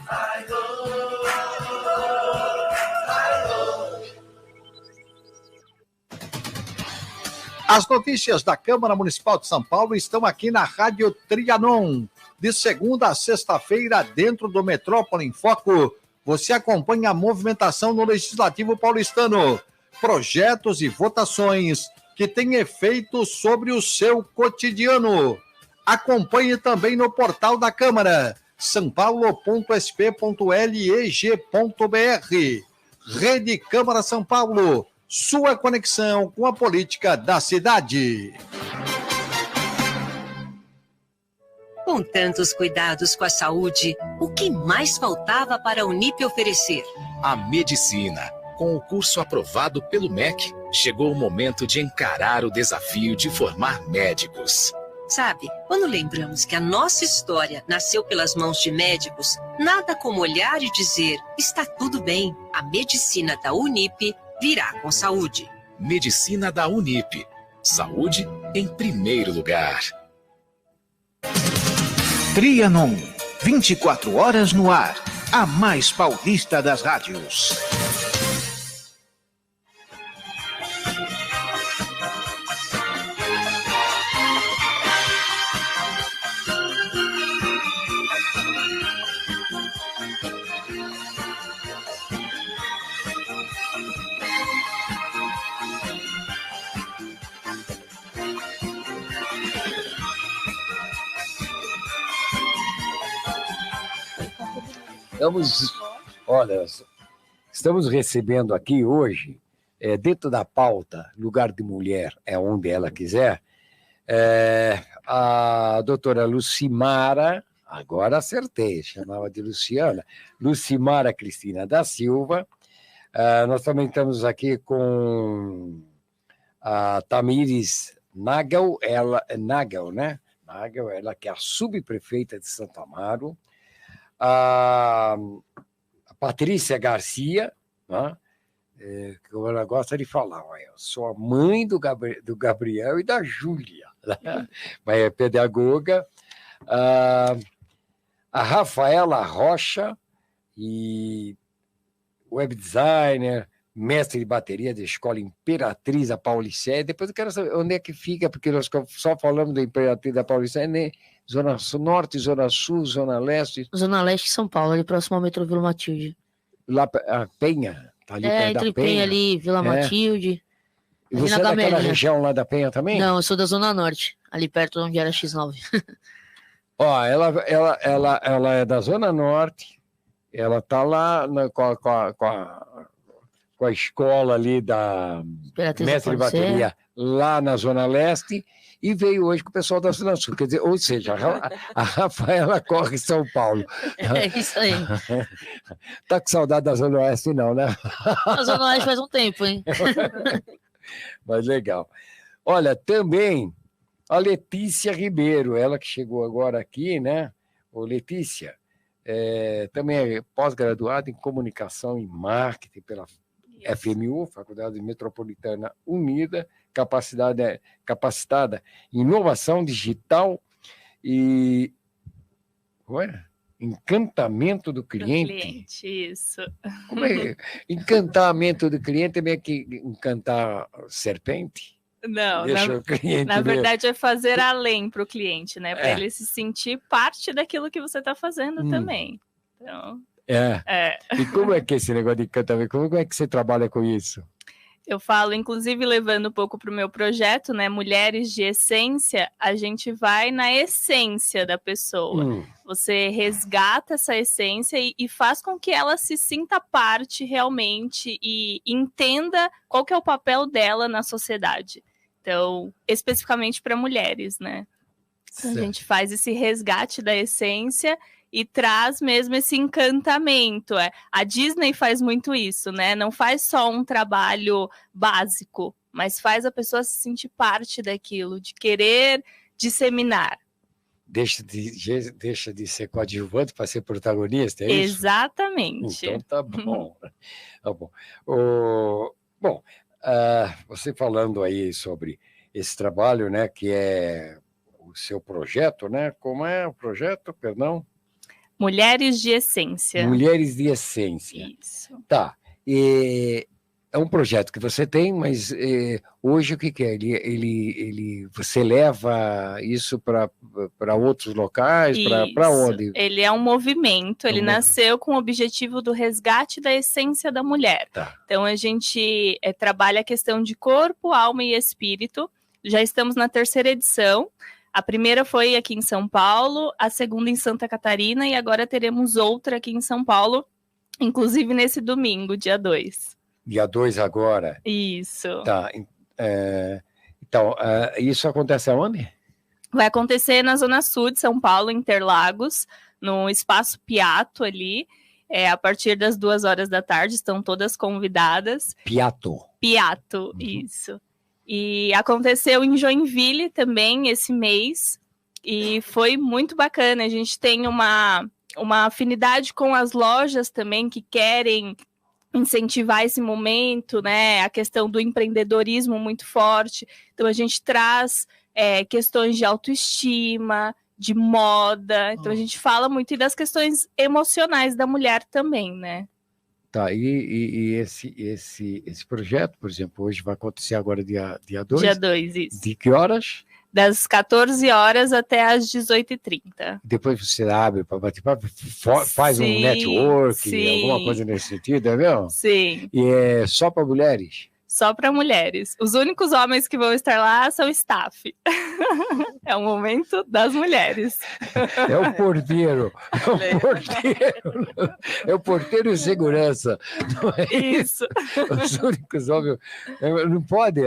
As notícias da Câmara Municipal de São Paulo estão aqui na Rádio Trianon. De segunda a sexta-feira, dentro do Metrópole em Foco, você acompanha a movimentação no Legislativo paulistano, projetos e votações que têm efeito sobre o seu cotidiano. Acompanhe também no portal da Câmara, sampaulo.sp.leg.br. Rede Câmara São Paulo, sua conexão com a política da cidade. Com tantos cuidados com a saúde, o que mais faltava para a Unip oferecer? A medicina. Com o curso aprovado pelo MEC, chegou o momento de encarar o desafio de formar médicos. Sabe, quando lembramos que a nossa história nasceu pelas mãos de médicos, nada como olhar e dizer, está tudo bem, a medicina da Unip virá com saúde. Medicina da Unip. Saúde em primeiro lugar. Trianon, 24 horas no ar, a mais paulista das rádios. Estamos recebendo aqui hoje, dentro da pauta, lugar de mulher é onde ela quiser, a doutora Lucimara, agora acertei, chamava de Luciana, Lucimara Cristina da Silva. Nós também estamos aqui com a Tamires Nagel, né? Nagel, ela que é a subprefeita de Santo Amaro. A Patrícia Garcia, né? Que ela gosta de falar, eu sou a mãe do Gabriel e da Júlia, né? Mas é pedagoga. A Rafaela Rocha, e web designer, mestre de bateria da Escola Imperatriz da Paulicéia. Depois eu quero saber onde é que fica, porque nós só falamos da Imperatriz da Paulicéia, né? Zona Norte, Zona Sul, Zona Leste. Zona Leste de São Paulo, ali próximo ao metrô Vila Matilde. Lá, a Penha? Tá ali perto entre da Penha. Penha ali, Vila Matilde. E você é daquela região lá da Penha também? Não, eu sou da Zona Norte, ali perto onde era X9. Ó, ela é da Zona Norte, ela tá lá com a escola ali da mestre de bateria lá na Zona Leste, e veio hoje com o pessoal da Zona Sul. Quer dizer, ou seja, a Rafaela corre em São Paulo. É isso aí. Tá com saudade da Zona Oeste, não, né? A Zona Oeste faz um tempo, hein? Mas legal. Olha, também A Letícia Ribeiro, ela que chegou agora aqui, né? Ô, Letícia, também é pós-graduada em Comunicação e Marketing pela FMU, Faculdade Metropolitana Unida, capacitada em inovação digital e encantamento do cliente. Isso. Como é? Encantamento do cliente é meio que encantar serpente? Não, cliente na verdade é fazer além para o cliente, né? Para ele se sentir parte daquilo que você está fazendo também. Então, E como é que é esse negócio de encantamento? Como é que você trabalha com isso? Eu falo, inclusive, levando um pouco para o meu projeto, né? Mulheres de Essência, a gente vai na essência da pessoa. Você resgata essa essência e faz com que ela se sinta parte realmente e entenda qual que é o papel dela na sociedade. Então, especificamente para mulheres, né? Então, a gente faz esse resgate da essência e traz mesmo esse encantamento. A Disney faz muito isso, né? Não faz só um trabalho básico, mas faz a pessoa se sentir parte daquilo, de querer disseminar. Deixa de ser coadjuvante para ser protagonista, é isso? Exatamente. Então tá bom. Tá bom. Você falando aí sobre esse trabalho, né, que é o seu projeto, né? Como é o projeto, perdão? Mulheres de Essência. Mulheres de Essência. Isso. Tá. É um projeto que você tem, mas hoje o que é? Você leva isso para outros locais? Para onde? Ele é um movimento, ele nasceu com o objetivo do resgate da essência da mulher. Tá. Então a gente trabalha a questão de corpo, alma e espírito. Já estamos na 3ª edição. A primeira foi aqui em São Paulo, a segunda em Santa Catarina e agora teremos outra aqui em São Paulo, inclusive nesse domingo, dia 2. Dia 2 agora? Isso. Tá. Então, isso acontece aonde? Vai acontecer na Zona Sul de São Paulo, Interlagos, no Espaço Piato ali, a partir das 2 horas da tarde, estão todas convidadas. Piato, isso. E aconteceu em Joinville também esse mês, e foi muito bacana. A gente tem uma afinidade com as lojas também que querem incentivar esse momento, né? A questão do empreendedorismo muito forte. Então a gente traz questões de autoestima, de moda. Então a gente fala muito das questões emocionais da mulher também, né? Tá, e esse projeto, por exemplo, hoje vai acontecer agora dia 2? Dia 2, isso. De que horas? Das 14 horas até as 18h30. Depois você abre para bater papo, faz um network, alguma coisa nesse sentido, é mesmo? Sim. E é só para mulheres? Só para mulheres. Os únicos homens que vão estar lá são staff. É o momento das mulheres. É o porteiro. É o porteiro e segurança. Não é isso. Os únicos homens. Não pode.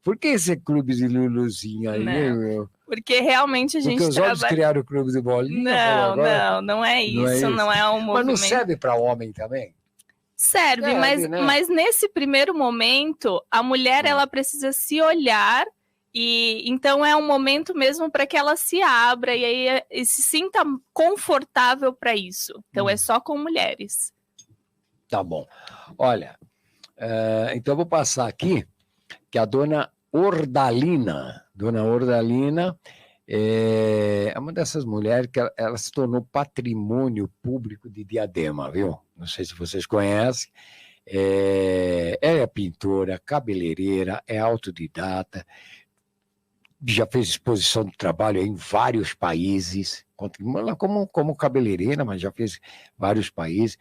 Por que esse clube de Luluzinha aí? Meu? Porque realmente a gente Porque os homens criaram o clube de bolinha? Não é isso. Não é um movimento. Mas não serve para homem também? Serve, mas nesse primeiro momento, a mulher ela precisa se olhar e então é um momento mesmo para que ela se abra e se sinta confortável para isso. Então é só com mulheres. Tá bom. Olha, então eu vou passar aqui que a dona Ordalina é uma dessas mulheres que ela se tornou patrimônio público de Diadema, viu? Não sei se vocês conhecem. Ela é pintora, cabeleireira, é autodidata, já fez exposição de trabalho em vários países, como cabeleireira, mas já fez vários países.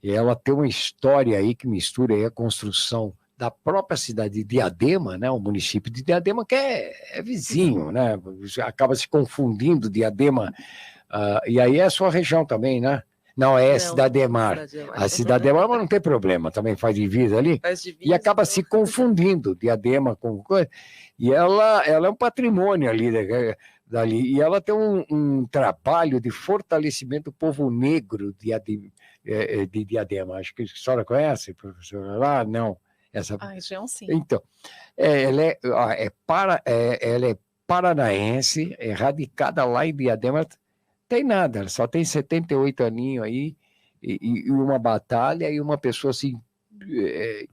Ela tem uma história aí que mistura aí a construção da própria cidade de Diadema, né, o município de Diadema, que é vizinho, né, acaba se confundindo Diadema, e aí é a sua região também, né? Não, Cidademar. A Cidademar, mas não tem problema, também faz divisa ali, e acaba se confundindo Diadema com coisa, e ela é um patrimônio ali, dali, e ela tem um trabalho de fortalecimento do povo negro de Diadema. Acho que a senhora conhece, professora? Lá, não. A região, sim. Então, ela é paranaense, é radicada lá em Diadema, tem nada, ela só tem 78 aninhos aí, e uma batalha, e uma pessoa assim,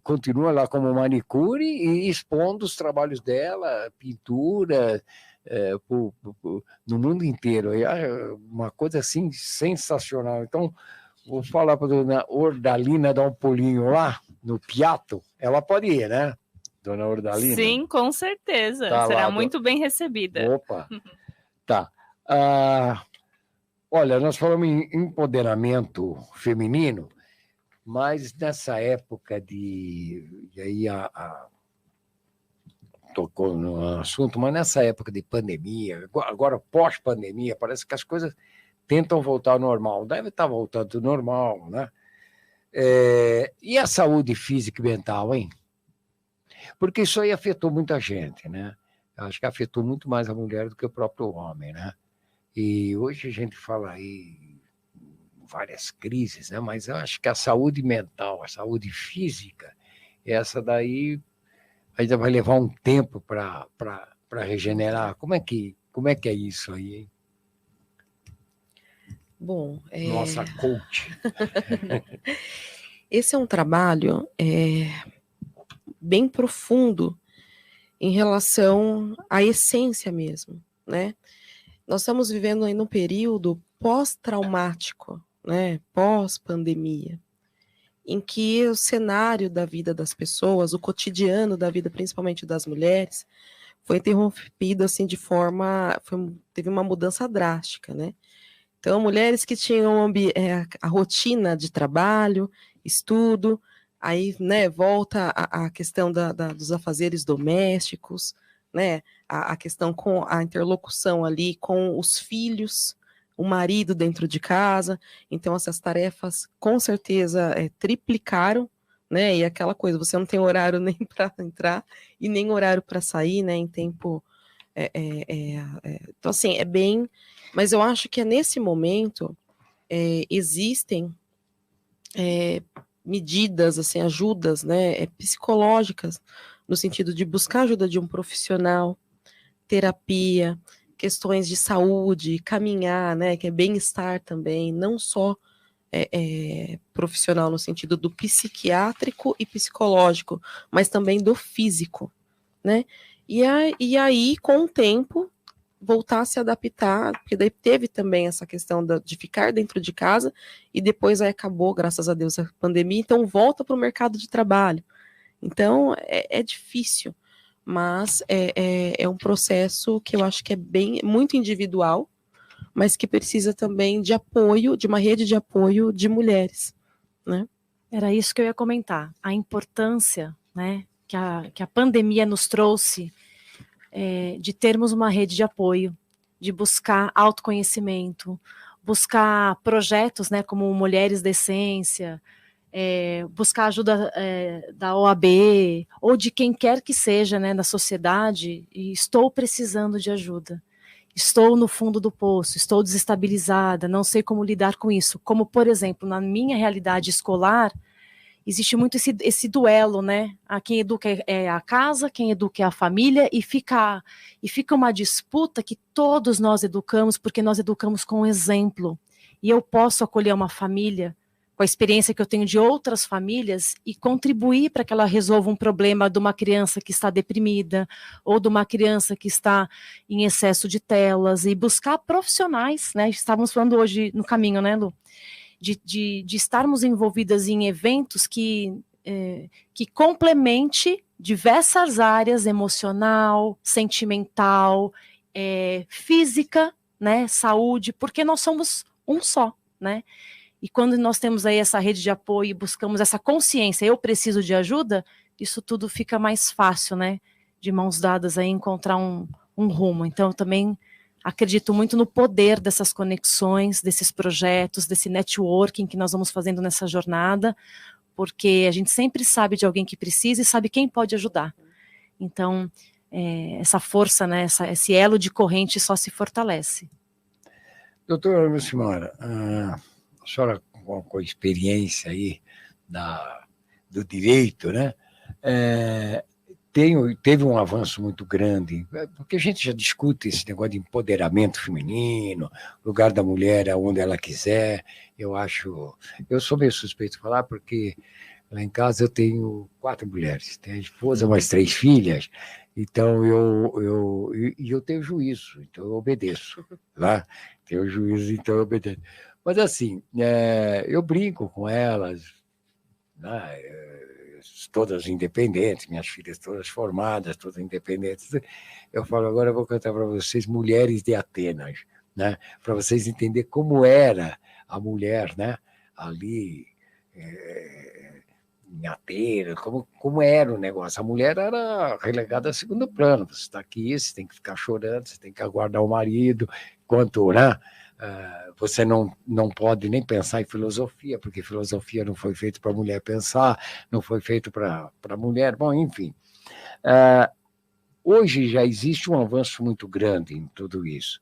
continua lá como manicure e expondo os trabalhos dela, pintura, no mundo inteiro. É uma coisa assim sensacional. Então, vou falar para a dona Ordalina dar um pulinho lá, no Piatto. Ela pode ir, né, dona Ordalina? Sim, com certeza. Tá Será lá, muito bem recebida. Opa, tá. Olha, nós falamos em empoderamento feminino, mas nessa época e aí tocou no assunto, mas nessa época de pandemia, agora pós-pandemia, parece que as coisas tentam voltar ao normal. Deve estar voltando ao normal, né? E a saúde física e mental, hein? Porque isso aí afetou muita gente, né? Eu acho que afetou muito mais a mulher do que o próprio homem, né? E hoje a gente fala aí várias crises, né? Mas eu acho que a saúde mental, a saúde física, essa daí ainda vai levar um tempo para regenerar. Como é que é isso aí, hein? Bom, Nossa coach. Esse é um trabalho bem profundo em relação à essência mesmo, né? Nós estamos vivendo aí num período pós-traumático, né? Pós-pandemia, em que o cenário da vida das pessoas, o cotidiano da vida, principalmente das mulheres, foi interrompido assim de forma, teve uma mudança drástica, né? Então, mulheres que tinham a rotina de trabalho, estudo, aí, né, volta a questão dos afazeres domésticos, né, a questão com a interlocução ali com os filhos, o marido dentro de casa. Então, essas tarefas, com certeza, triplicaram, né, e aquela coisa, você não tem horário nem para entrar e nem horário para sair, né, em tempo... Então, assim, é bem... Mas eu acho que nesse momento existem medidas, assim, ajudas, né, psicológicas, no sentido de buscar ajuda de um profissional, terapia, questões de saúde, caminhar, né, que é bem-estar também, não só profissional no sentido do psiquiátrico e psicológico, mas também do físico, né? E aí, com o tempo, voltar a se adaptar, porque daí teve também essa questão de ficar dentro de casa, e depois aí acabou, graças a Deus, a pandemia, então volta para o mercado de trabalho. Então, é difícil, mas é um processo que eu acho que é muito individual, mas que precisa também de apoio, de uma rede de apoio de mulheres, né? Era isso que eu ia comentar, a importância, né, que a pandemia nos trouxe, de termos uma rede de apoio, de buscar autoconhecimento, buscar projetos, né, como Mulheres da Essência, buscar ajuda da OAB, ou de quem quer que seja, né, da sociedade, e estou precisando de ajuda. Estou no fundo do poço, estou desestabilizada, não sei como lidar com isso. Como, por exemplo, na minha realidade escolar, existe muito esse duelo, né? Quem educa é a casa, quem educa é a família, e fica uma disputa que todos nós educamos, porque nós educamos com exemplo. E eu posso acolher uma família com a experiência que eu tenho de outras famílias e contribuir para que ela resolva um problema de uma criança que está deprimida ou de uma criança que está em excesso de telas, e buscar profissionais, né? Estávamos falando hoje no caminho, né, Lu? De estarmos envolvidas em eventos que complemente diversas áreas, emocional, sentimental, física, né, saúde, porque nós somos um só, né? E quando nós temos aí essa rede de apoio e buscamos essa consciência, eu preciso de ajuda, isso tudo fica mais fácil, né? De mãos dadas aí encontrar um rumo. Então, eu também acredito muito no poder dessas conexões, desses projetos, desse networking que nós vamos fazendo nessa jornada, porque a gente sempre sabe de alguém que precisa e sabe quem pode ajudar. Então, essa força, né, esse elo de corrente só se fortalece. Doutora Lucimara, a senhora com a experiência aí do direito, né? teve um avanço muito grande, porque a gente já discute esse negócio de empoderamento feminino, lugar da mulher aonde ela quiser. Eu sou meio suspeito de falar, porque lá em casa eu tenho 4 mulheres, tenho a esposa, mais 3 filhas, então eu tenho juízo, então eu obedeço, tá? Tenho juízo, então eu obedeço. Mas assim, eu brinco com elas, né? Todas independentes, minhas filhas todas formadas, todas independentes. Eu falo, agora eu vou cantar para vocês Mulheres de Atenas, né? Para vocês entenderem como era a mulher, né? Ali em Atenas, como era o negócio. A mulher era relegada a segundo plano. Você está aqui, você tem que ficar chorando, você tem que aguardar o marido, enquanto, né? Você não pode nem pensar em filosofia, porque filosofia não foi feito para a mulher pensar, não foi feito para a mulher, bom, enfim. Hoje já existe um avanço muito grande em tudo isso.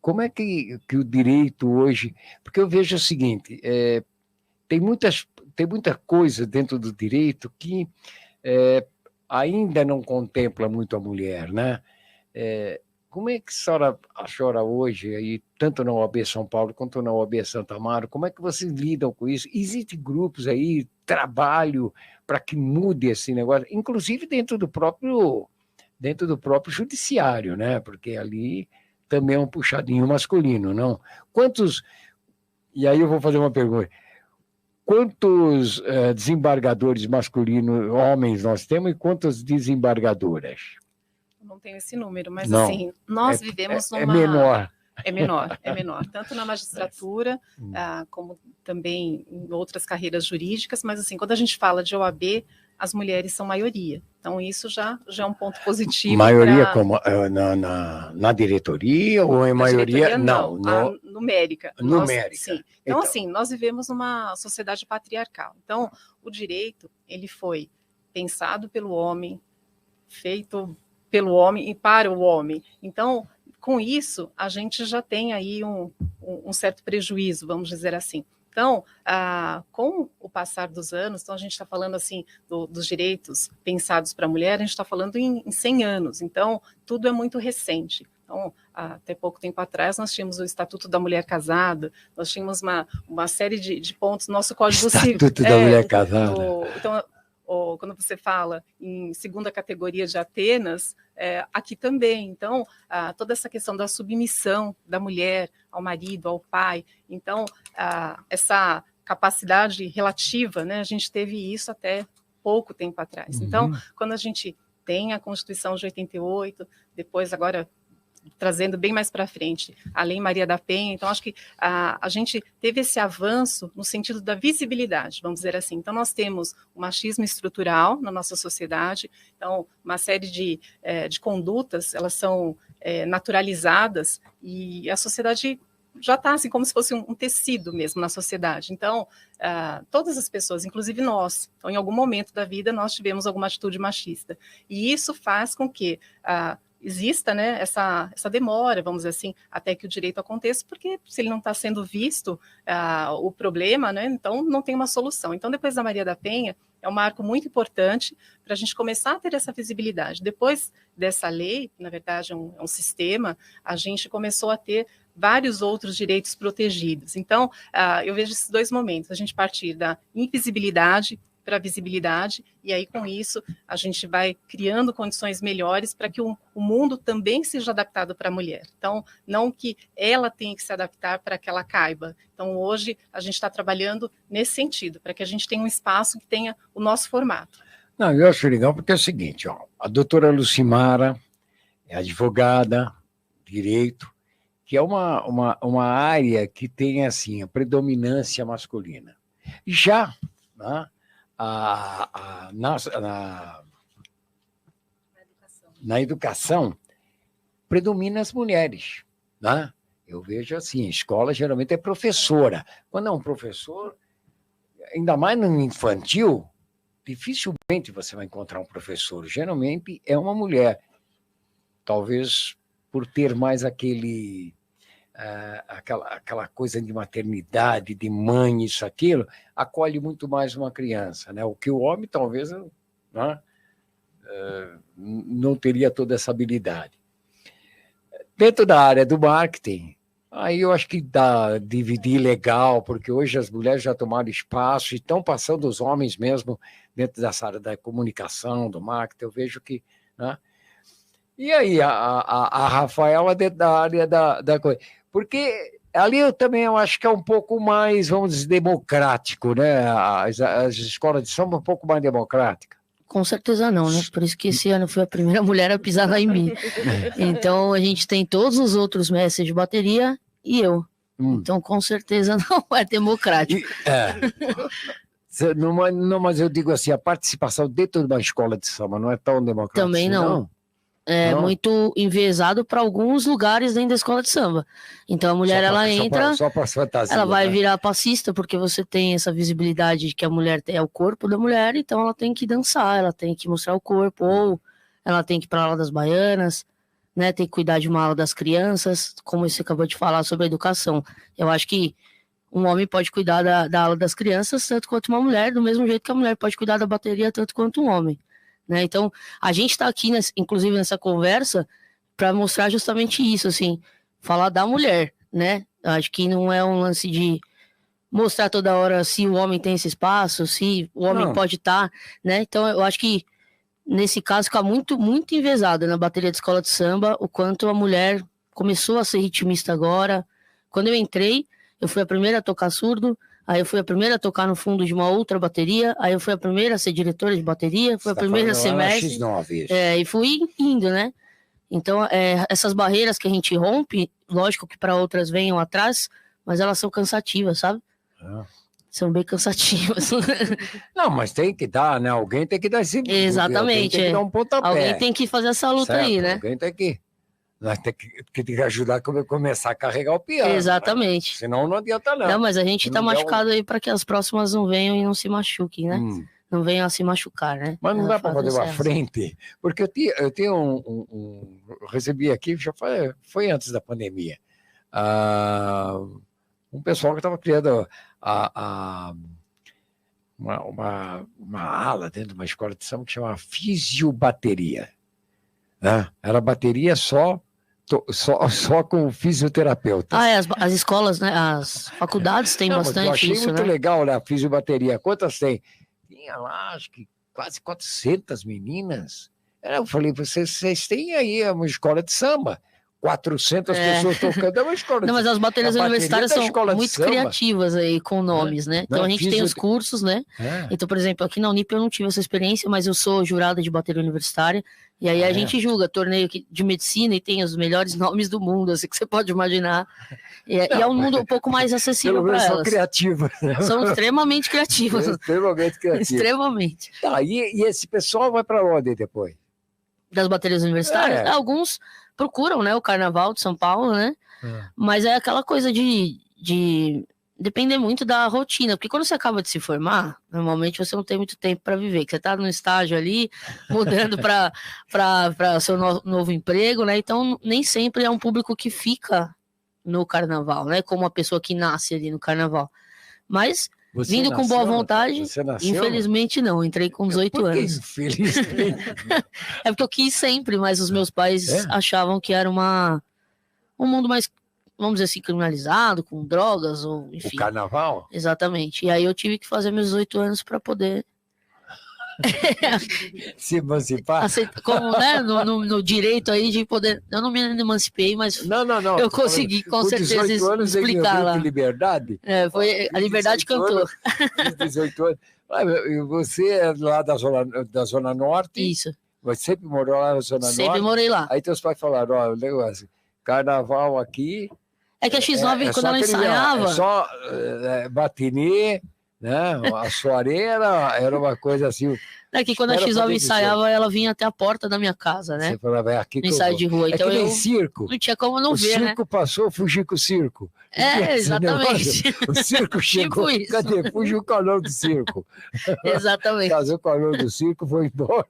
Como é que o direito hoje... Porque eu vejo o seguinte, tem muita coisa dentro do direito que ainda não contempla muito a mulher, né? Como é que a senhora hoje, aí, tanto na OAB São Paulo quanto na OAB Santa Amaro, como é que vocês lidam com isso? Existem grupos aí, trabalho para que mude esse negócio, inclusive dentro do próprio judiciário, né? Porque ali também é um puxadinho masculino, não? E aí eu vou fazer uma pergunta. Quantos desembargadores masculinos, homens, nós temos e quantas desembargadoras? Não tenho esse número, mas não, assim, nós vivemos numa... É menor. É menor, tanto na magistratura, como também em outras carreiras jurídicas, mas assim, quando a gente fala de OAB, as mulheres são maioria. Então, isso já é um ponto positivo. Maioria como na diretoria ou em maioria? Diretoria, não, numérica. Numérica. Sim. Então, assim, nós vivemos numa sociedade patriarcal. Então, o direito, ele foi pensado pelo homem, feito pelo homem e para o homem. Então, com isso, a gente já tem aí um certo prejuízo, vamos dizer assim. Então, com o passar dos anos, então a gente está falando assim dos direitos pensados para a mulher, a gente está falando em 100 anos, então tudo é muito recente. Então, até pouco tempo atrás, nós tínhamos o Estatuto da Mulher Casada, nós tínhamos uma série de pontos no nosso Código Civil. Estatuto da Mulher Casada. Então, quando você fala em segunda categoria de Atenas, aqui também. Então, toda essa questão da submissão da mulher ao marido, ao pai. Então, essa capacidade relativa, né, a gente teve isso até pouco tempo atrás. Então, quando a gente tem a Constituição de 88, depois agora trazendo bem mais para frente a Lei Maria da Penha, então acho que a gente teve esse avanço no sentido da visibilidade, vamos dizer assim. Então nós temos o machismo estrutural na nossa sociedade, então uma série de condutas, elas são naturalizadas e a sociedade já está assim como se fosse um tecido mesmo na sociedade. Então todas as pessoas, inclusive nós, então, em algum momento da vida nós tivemos alguma atitude machista e isso faz com que exista, né, essa demora, vamos dizer assim, até que o direito aconteça, porque se ele não está sendo visto, o problema, né, então não tem uma solução. Então, depois da Maria da Penha, é um marco muito importante para a gente começar a ter essa visibilidade. Depois dessa lei, na verdade é um sistema, a gente começou a ter vários outros direitos protegidos. Então, eu vejo esses dois momentos, a gente partir da invisibilidade para a visibilidade, e aí com isso a gente vai criando condições melhores para que o mundo também seja adaptado para a mulher. Então, não que ela tenha que se adaptar para que ela caiba. Então, hoje a gente está trabalhando nesse sentido, para que a gente tenha um espaço que tenha o nosso formato. Não, eu acho legal porque é o seguinte, a doutora Lucimara é advogada, direito, que é uma área que tem assim, a predominância masculina. Já, né, na educação, predomina as mulheres, né? Eu vejo assim, escola geralmente é professora. Quando é um professor, ainda mais no infantil, dificilmente você vai encontrar um professor. Geralmente é uma mulher, talvez por ter mais aquele aquela coisa de maternidade, de mãe, isso, aquilo, acolhe muito mais uma criança, né? O que o homem talvez, né, não teria toda essa habilidade. Dentro da área do marketing, aí eu acho que dá dividir legal, porque hoje as mulheres já tomaram espaço e estão passando os homens mesmo dentro dessa área da comunicação, do marketing, eu vejo que... Né? E aí, a Rafaela dentro da área da coisa... Porque ali eu acho que é um pouco mais, vamos dizer, democrático, né? As escolas de samba um pouco mais democráticas. Com certeza não, né? Por isso que esse ano fui a primeira mulher a pisar lá em mim. Então a gente tem todos os outros mestres de bateria e eu. Então com certeza não é democrático. Não, mas eu digo assim, a participação dentro de uma escola de samba não é tão democrática. Também não. É muito enviesado para alguns lugares dentro da escola de samba. Então a mulher ela entra, só pra fantasia, ela vai né? virar passista porque você tem essa visibilidade de que a mulher é o corpo da mulher, então ela tem que dançar, ela tem que mostrar o corpo, ou ela tem que ir para a aula das baianas, né? Tem que cuidar de uma aula das crianças, como você acabou de falar sobre a educação. Eu acho que um homem pode cuidar da aula das crianças tanto quanto uma mulher, do mesmo jeito que a mulher pode cuidar da bateria tanto quanto um homem. Né? Então, a gente está aqui, inclusive nessa conversa, para mostrar justamente isso, assim, falar da mulher, né? Acho que não é um lance de mostrar toda hora se o homem tem esse espaço, se o homem pode estar, né? Então, eu acho que nesse caso fica muito, muito envezado na bateria de escola de samba, o quanto a mulher começou a ser ritmista agora. Quando eu entrei, eu fui a primeira a tocar surdo. Aí eu fui a primeira a tocar no fundo de uma outra bateria, aí eu fui a primeira a ser diretora de bateria, fui a primeira a ser mestre, e fui indo, né? Então, essas barreiras que a gente rompe, lógico que para outras venham atrás, mas elas são cansativas, sabe? São bem cansativas. Não, mas tem que dar, né? Alguém tem que dar esse... Exatamente. Tem que dar um pontapé. Alguém tem que fazer essa luta aí, né? Alguém tem que... Nós temos que ajudar a começar a carregar o piano. Exatamente. Né? Senão não adianta não. Não, mas a gente tá machucado aí para que as próximas não venham e não se machuquem, né? Não venham a se machucar, né? Mas não dá para fazer uma frente, porque eu tenho eu recebi aqui, já foi antes da pandemia, um pessoal que estava criando uma ala dentro de uma escola de samba que chamava fisiobateria. Né? Era bateria só com fisioterapeuta. As escolas, né? As faculdades têm bastante eu achei isso, muito né? legal, né? A fisiobateria. Quantas tem? Tinha lá, acho que quase 400 meninas. Eu falei, vocês têm aí uma escola de samba. 400 pessoas tocando, é uma escola de samba. Não, mas as baterias universitárias são muito criativas aí, com nomes, né? Então a gente tem os cursos, né? Então, por exemplo, aqui na Unip eu não tive essa experiência, mas eu sou jurada de bateria universitária, e aí a gente julga torneio de medicina e tem os melhores nomes do mundo, assim, que você pode imaginar. E é um mundo um pouco mais acessível para elas. São criativas. Né? São extremamente criativas. Extremamente criativas. Extremamente. Tá, e esse pessoal vai para onde depois? Das baterias universitárias? Alguns procuram, né, o Carnaval de São Paulo, né? Mas é aquela coisa de depender muito da rotina, porque quando você acaba de se formar, normalmente você não tem muito tempo para viver, que você está no estágio ali, mudando para seu novo emprego, né? Então nem sempre é um público que fica no Carnaval, né? Como uma pessoa que nasce ali no Carnaval. Mas vindo com boa vontade, infelizmente não, entrei com 18 anos. Infelizmente. É porque eu quis sempre, mas os meus pais achavam que era um mundo mais, vamos dizer assim, criminalizado, com drogas, ou enfim. O carnaval? Exatamente. E aí eu tive que fazer meus 18 anos para poder se emancipar. Como, né, no direito aí de poder. Eu não me emancipei, mas não. Eu consegui com certeza explicar lá. Liberdade? Foi a liberdade cantou. 18 anos. E você é lá da Zona Norte? Isso. Você sempre morou lá na Zona Norte? Sempre morei lá. Aí teus pais falaram, o negócio, carnaval aqui... É que a X9, quando ela ensaiava... É só matinê, né? A soirée era uma coisa assim... É que quando a X9 ensaiava, ela vinha até a porta da minha casa, né? Você falava, aqui no ensaio de rua. Então que nem circo. Não tinha como não ver, né? O circo passou, fugiu com o circo. Exatamente. O circo chegou, tipo cadê? Fugiu com o anão do circo. Exatamente. Casou com o anão do circo, foi embora.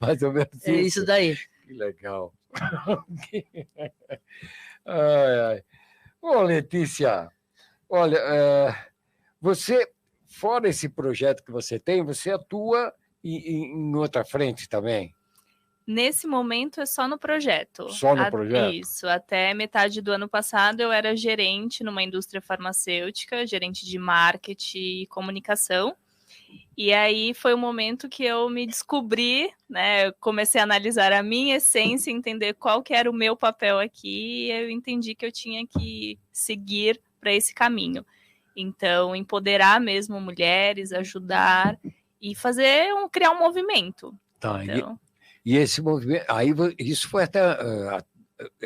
Mais ou menos isso daí. Que legal. Ai, ai. Bom, Letícia, olha, você, fora esse projeto que você tem, você atua em outra frente também? Nesse momento é só no projeto. Só no projeto? Isso. Até metade do ano passado eu era gerente numa indústria farmacêutica, gerente de marketing e comunicação. E aí foi o momento que eu me descobri, né? Eu comecei a analisar a minha essência, entender qual que era o meu papel aqui, e eu entendi que eu tinha que seguir para esse caminho. Então, empoderar mesmo mulheres, ajudar e criar um movimento. Tá, então... E esse movimento, aí isso foi até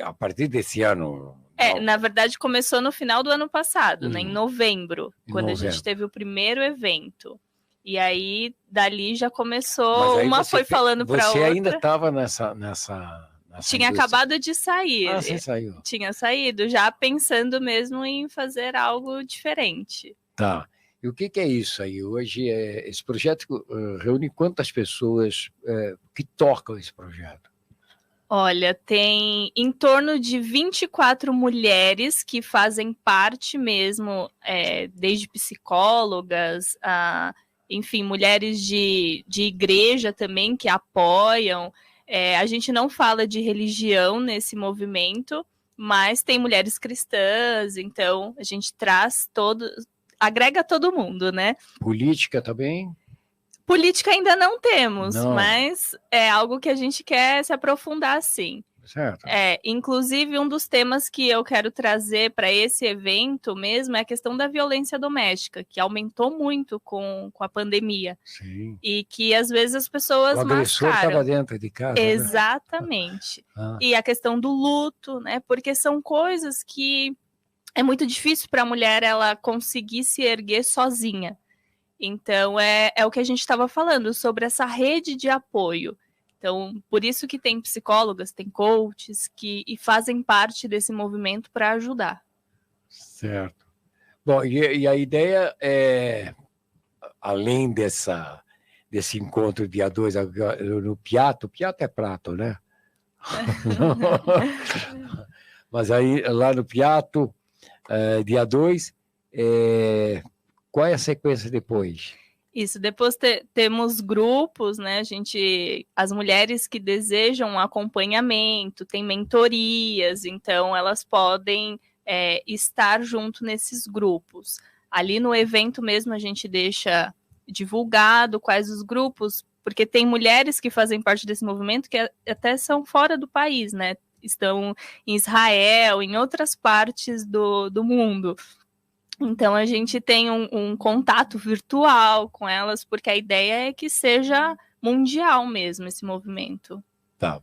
a partir desse ano? Na verdade, começou no final do ano passado, né, em novembro, quando a gente teve o primeiro evento. E aí, dali já começou, uma foi falando para outra. Você ainda estava nessa Tinha acabado de sair. Ah, você saiu. Tinha saído, já pensando mesmo em fazer algo diferente. Tá. E o que é isso aí? Hoje, esse projeto reúne quantas pessoas que tocam esse projeto? Olha, tem em torno de 24 mulheres que fazem parte mesmo, desde psicólogas, enfim, mulheres de igreja também que apoiam. A gente não fala de religião nesse movimento, mas tem mulheres cristãs, então a gente traz agrega todo mundo, né? Política também? Política ainda não temos, mas é algo que a gente quer se aprofundar, sim. Certo. Inclusive, um dos temas que eu quero trazer para esse evento mesmo é a questão da violência doméstica, que aumentou muito com a pandemia. Sim. E que, às vezes, as pessoas mascaram. O agressor estava dentro de casa. Exatamente. Né? E a questão do luto, né? Porque são coisas que é muito difícil para a mulher ela conseguir se erguer sozinha. Então, é o que a gente estava falando, sobre essa rede de apoio. Então, por isso que tem psicólogas, tem coaches que fazem parte desse movimento para ajudar. Certo. Bom, e a ideia é, além desse encontro dia 2 no Piatto é prato, né? Mas aí, lá no Piatto, dia 2, qual é a sequência depois? Isso, depois temos grupos, né? As mulheres que desejam acompanhamento, tem mentorias, então elas podem estar junto nesses grupos. Ali no evento mesmo a gente deixa divulgado quais os grupos, porque tem mulheres que fazem parte desse movimento que até são fora do país, né? Estão em Israel, em outras partes do mundo. Então, a gente tem um contato virtual com elas, porque a ideia é que seja mundial mesmo esse movimento. Tá.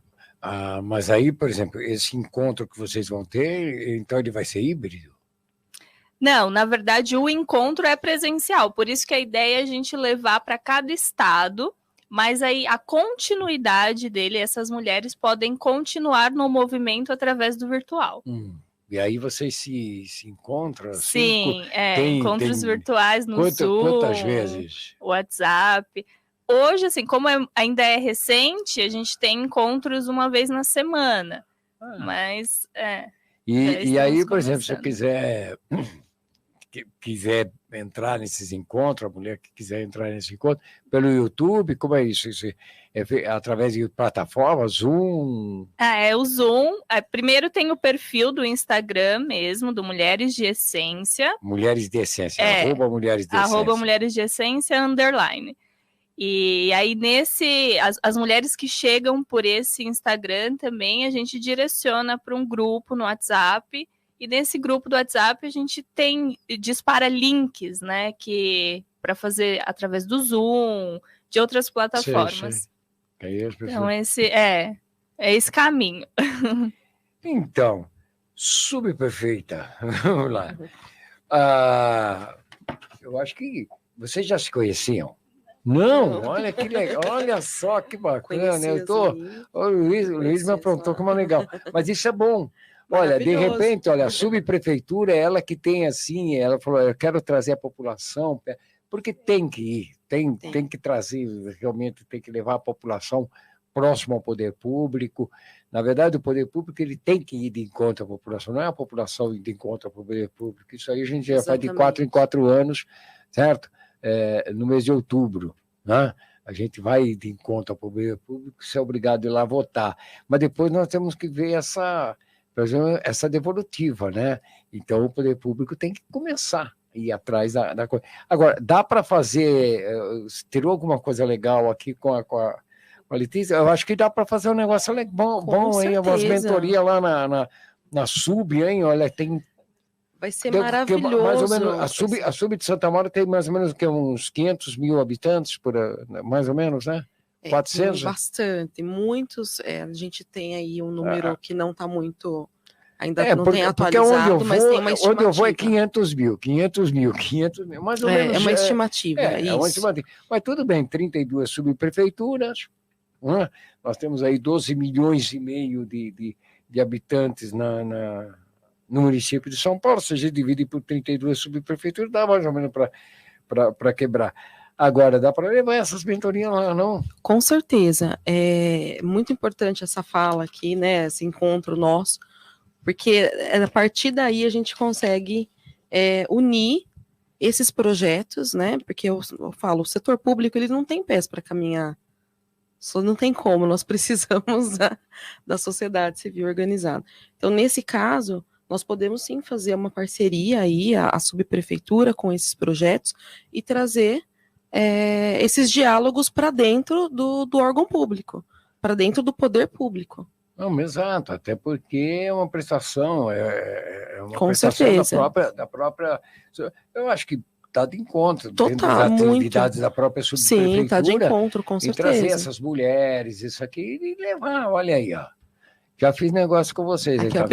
Mas aí, por exemplo, esse encontro que vocês vão ter, então ele vai ser híbrido? Não, na verdade, o encontro é presencial. Por isso que a ideia é a gente levar para cada estado, mas aí a continuidade dele, essas mulheres podem continuar no movimento através do virtual. E aí vocês se encontram? Sim, encontros virtuais no Zoom. Quantas vezes? WhatsApp. Hoje, assim, como ainda é recente, a gente tem encontros uma vez na semana. Mas, E aí, por exemplo, se eu quiser entrar nesses encontros, a mulher que quiser entrar nesse encontro, pelo YouTube, como é isso? É através de plataformas, Zoom? É o Zoom. Primeiro tem o perfil do Instagram mesmo, do Mulheres de Essência. Mulheres de Essência, @ Mulheres de Essência. @ Mulheres de Essência, _. E aí, as mulheres que chegam por esse Instagram também, a gente direciona para um grupo no WhatsApp. E nesse grupo do WhatsApp, a gente dispara links, né? Para fazer através do Zoom, de outras plataformas. Sim. Aí as pessoas... Então, esse é esse caminho. Então, subprefeita, vamos lá. Eu acho que vocês já se conheciam. Não, olha que legal, olha só que bacana. O Luiz me aprontou como legal, mas isso é bom. Olha, de repente, olha, a subprefeitura é ela que tem assim, ela falou, eu quero trazer a população, porque tem que ir, tem que trazer, realmente tem que levar a população próximo ao poder público. Na verdade, o poder público ele tem que ir de encontro à população, não é a população ir de encontro ao poder público. Isso aí a gente já faz de 4 em 4 anos, certo? No mês de outubro, né? A gente vai de encontro ao poder público, ser obrigado a ir lá votar. Mas depois nós temos que ver essa devolutiva, né? Então, o poder público tem que começar a ir atrás da coisa. Agora, dá para fazer... Ter alguma coisa legal aqui com a Letícia? Eu acho que dá para fazer um negócio bom aí, umas mentorias lá na SUB, hein? Olha, tem... Vai ser maravilhoso. Mais ou menos, a SUB de Santa Maura tem mais ou menos uns 500 mil habitantes, mais ou menos, né? 400? Bastante, muitos. A gente tem aí um número que não está muito... Ainda não tem atualizado, mas tem uma estimativa. Onde eu vou é 500 mil, mais ou menos. É uma estimativa, é uma estimativa. Mas tudo bem, 32 subprefeituras, né? Nós temos aí 12 milhões e meio de habitantes no município de São Paulo, se a gente divide por 32 subprefeituras, dá mais ou menos para quebrar. Agora, dá para levar essas mentorias lá, não? Com certeza. É muito importante essa fala aqui, né? Esse encontro nosso, porque a partir daí a gente consegue unir esses projetos, né? Porque eu falo, o setor público ele não tem pés para caminhar. Só não tem como, nós precisamos da sociedade civil organizada. Então, nesse caso, nós podemos sim fazer uma parceria aí, a subprefeitura com esses projetos e trazer esses diálogos para dentro do órgão público, para dentro do poder público. Não, exato, até porque é uma prestação, é uma com prestação certeza. da própria. Eu acho que está de encontro Total, dentro das muito. atividades da própria subprefeitura. Sim, está de encontro, com e certeza. trazer essas mulheres, isso aqui, e levar, olha aí, ó. Já fiz negócio com vocês. Aqui, tá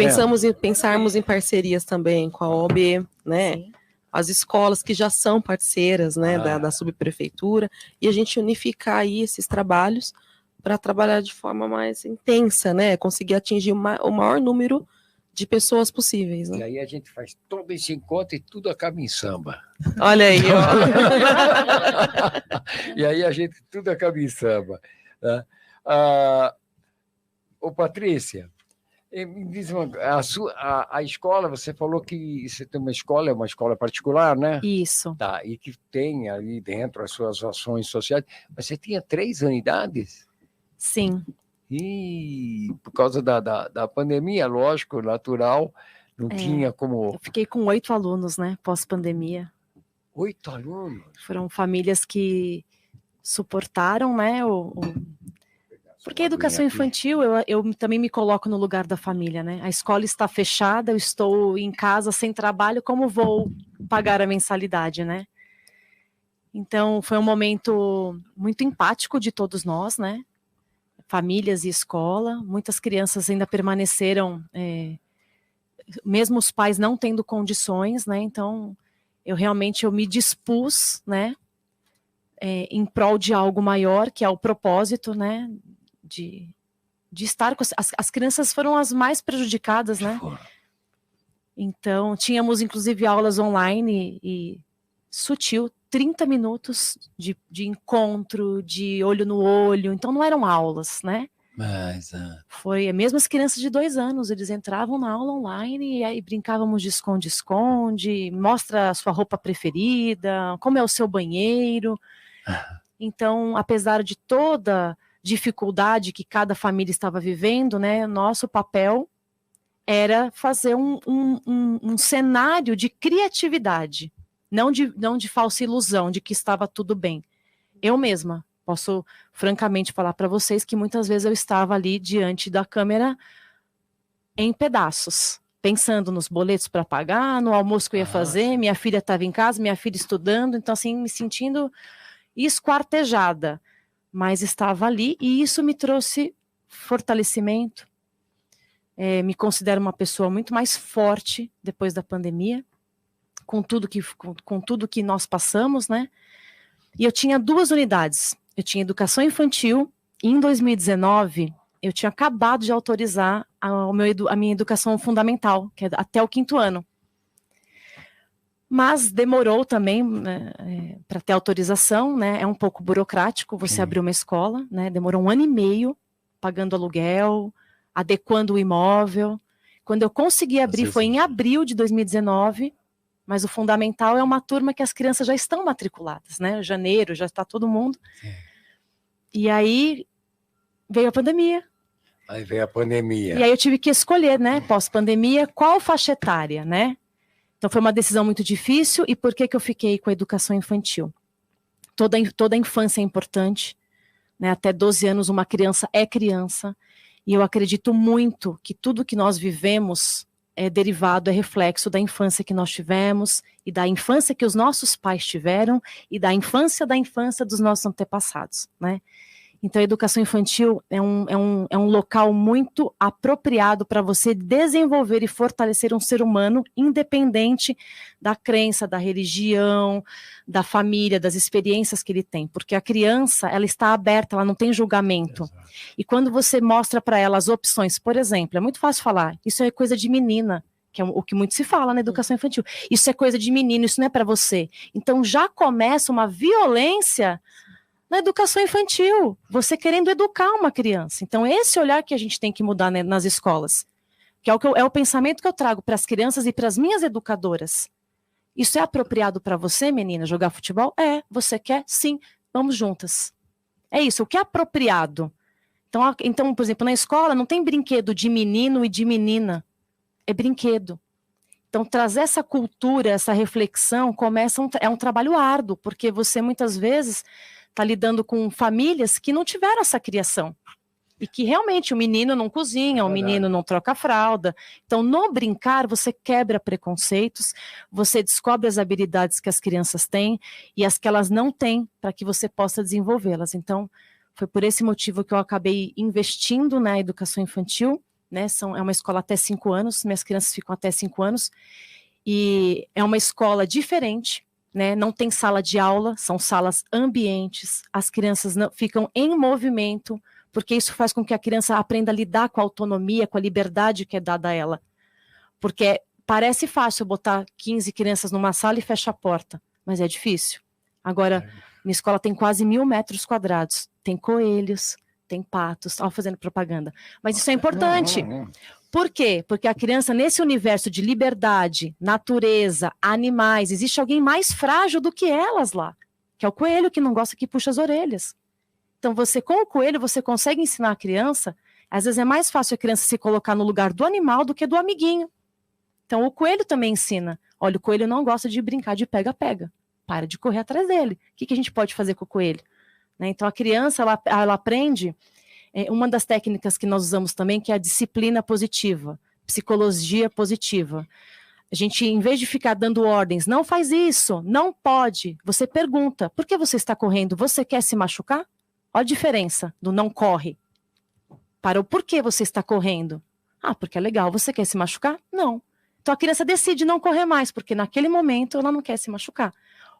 pensarmos em parcerias também com a OAB, né? Sim. As escolas que já são parceiras, né, da subprefeitura, e a gente unificar aí esses trabalhos para trabalhar de forma mais intensa, né? Conseguir atingir o maior número de pessoas possíveis. Né? E aí a gente faz todo esse encontro e tudo acaba em samba. Olha aí, ó. E aí a gente tudo acaba em samba. Né? Ô, Patrícia, me diz a escola, você falou que você tem uma escola particular, né? Isso. Tá, e que tem ali dentro as suas ações sociais, mas você tinha 3 unidades? Sim. E por causa da pandemia, lógico, natural, não tinha como... Eu fiquei com 8 alunos, né, pós-pandemia. 8 alunos? Foram famílias que suportaram, né, porque a educação infantil, eu também me coloco no lugar da família, né? A escola está fechada, eu estou em casa sem trabalho, como vou pagar a mensalidade, né? Então, foi um momento muito empático de todos nós, né? Famílias e escola, muitas crianças ainda permaneceram, mesmo os pais não tendo condições, né? Então, eu me dispus, né? Em prol de algo maior, que é o propósito, né? De estar com as crianças foram as mais prejudicadas, né? Então, tínhamos inclusive aulas online e sutil, 30 minutos de encontro, de olho no olho, então não eram aulas, né? Mas, foi mesmo as crianças de 2 anos, eles entravam na aula online e aí brincávamos de esconde-esconde, mostra a sua roupa preferida, como é o seu banheiro. Então, apesar de toda dificuldade que cada família estava vivendo, né, nosso papel era fazer um cenário de criatividade, não de falsa ilusão de que estava tudo bem. Eu mesma posso francamente falar para vocês que muitas vezes eu estava ali diante da câmera em pedaços, pensando nos boletos para pagar, no almoço que eu ia fazer, minha filha estava em casa, minha filha estudando, então assim, me sentindo esquartejada, mas estava ali e isso me trouxe fortalecimento. Me considero uma pessoa muito mais forte depois da pandemia, com tudo que nós passamos, né? E eu tinha 2 unidades. Eu tinha educação infantil e em 2019 eu tinha acabado de autorizar a minha educação fundamental, que é até o 5º ano. Mas demorou também para ter autorização, né? É um pouco burocrático você abrir uma escola, né? Demorou 1 ano e meio pagando aluguel, adequando o imóvel. Quando eu consegui abrir foi em abril de 2019, mas o fundamental é uma turma que as crianças já estão matriculadas, né? Janeiro, já está todo mundo. Sim. E aí veio a pandemia. Aí veio a pandemia. E aí eu tive que escolher, né, pós-pandemia, qual faixa etária, né? Então foi uma decisão muito difícil. E por que que eu fiquei com a educação infantil? Toda a infância é importante, né? Até 12 anos uma criança é criança. E eu acredito muito que tudo que nós vivemos é derivado, é reflexo da infância que nós tivemos, e da infância que os nossos pais tiveram, e da infância dos nossos antepassados, né? Então a educação infantil é um local muito apropriado para você desenvolver e fortalecer um ser humano, independente da crença, da religião, da família, das experiências que ele tem, porque a criança, ela está aberta, ela não tem julgamento. Exato. E quando você mostra para ela as opções, por exemplo, é muito fácil falar, isso é coisa de menina, que é o que muito se fala na educação infantil, isso é coisa de menino, isso não é para você. Então já começa uma violência na educação infantil, você querendo educar uma criança. Então esse olhar que a gente tem que mudar, né, nas escolas, que é o pensamento que eu trago para as crianças e para as minhas educadoras. Isso é apropriado para você, menina, jogar futebol? É. Você quer? Sim. Vamos juntas. É isso, o que é apropriado. Então, por exemplo, na escola não tem brinquedo de menino e de menina. É brinquedo. Então, trazer essa cultura, essa reflexão, é um trabalho árduo, porque você muitas vezes está lidando com famílias que não tiveram essa criação. E que realmente o menino não cozinha, o menino não troca fralda. Então, no brincar, você quebra preconceitos, você descobre as habilidades que as crianças têm e as que elas não têm, para que você possa desenvolvê-las. Então, foi por esse motivo que eu acabei investindo na educação infantil, né? É uma escola até 5 anos, minhas crianças ficam até 5 anos, e é uma escola diferente, né? Não tem sala de aula, são salas ambientes, as crianças ficam em movimento, porque isso faz com que a criança aprenda a lidar com a autonomia, com a liberdade que é dada a ela. Porque parece fácil botar 15 crianças numa sala e fechar a porta, mas é difícil. Agora, minha escola tem quase 1.000 metros quadrados, tem coelhos, tem patos, ó, fazendo propaganda. Mas isso é importante. Por quê? Porque a criança, nesse universo de liberdade, natureza, animais, existe alguém mais frágil do que elas lá, que é o coelho que não gosta, que puxa as orelhas. Então, com o coelho, você consegue ensinar a criança, às vezes é mais fácil a criança se colocar no lugar do animal do que do amiguinho. Então, o coelho também ensina. Olha, o coelho não gosta de brincar de pega-pega. Para de correr atrás dele. O que a gente pode fazer com o coelho? Né? Então, a criança, ela aprende uma das técnicas que nós usamos também, que é a disciplina positiva, psicologia positiva. A gente, em vez de ficar dando ordens, não faz isso, não pode, você pergunta, por que você está correndo? Você quer se machucar? Olha a diferença do não corre para o porquê você está correndo. Ah, porque é legal, você quer se machucar? Não. Então a criança decide não correr mais, porque naquele momento ela não quer se machucar.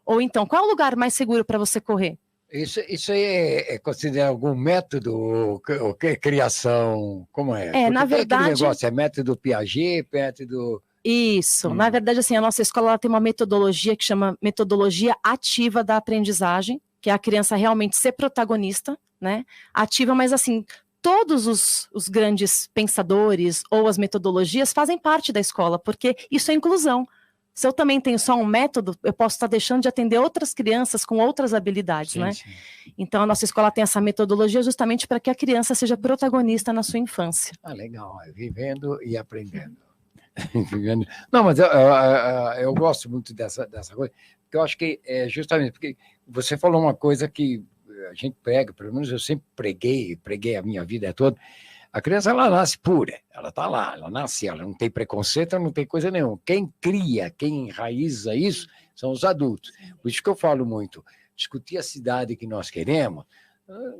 Ou então, qual é o lugar mais seguro para você correr? Isso aí é considerado algum método, o que criação, como é? Porque na verdade... negócio, é método Piaget, método... Isso, na verdade, assim, a nossa escola ela tem uma metodologia que chama metodologia ativa da aprendizagem, que é a criança realmente ser protagonista, né? Ativa, mas assim, todos os grandes pensadores ou as metodologias fazem parte da escola, porque isso é inclusão. Se eu também tenho só um método, eu posso estar deixando de atender outras crianças com outras habilidades, sim, né? Sim. Então, a nossa escola tem essa metodologia justamente para que a criança seja protagonista na sua infância. Ah, legal, vivendo e aprendendo. Não, mas eu gosto muito dessa coisa, porque eu acho que é justamente porque você falou uma coisa que a gente prega, pelo menos eu sempre preguei a minha vida toda. A criança, ela nasce pura, ela está lá, ela nasce, ela não tem preconceito, ela não tem coisa nenhuma. Quem cria, quem enraiza isso, são os adultos. Por isso que eu falo muito, discutir a cidade que nós queremos,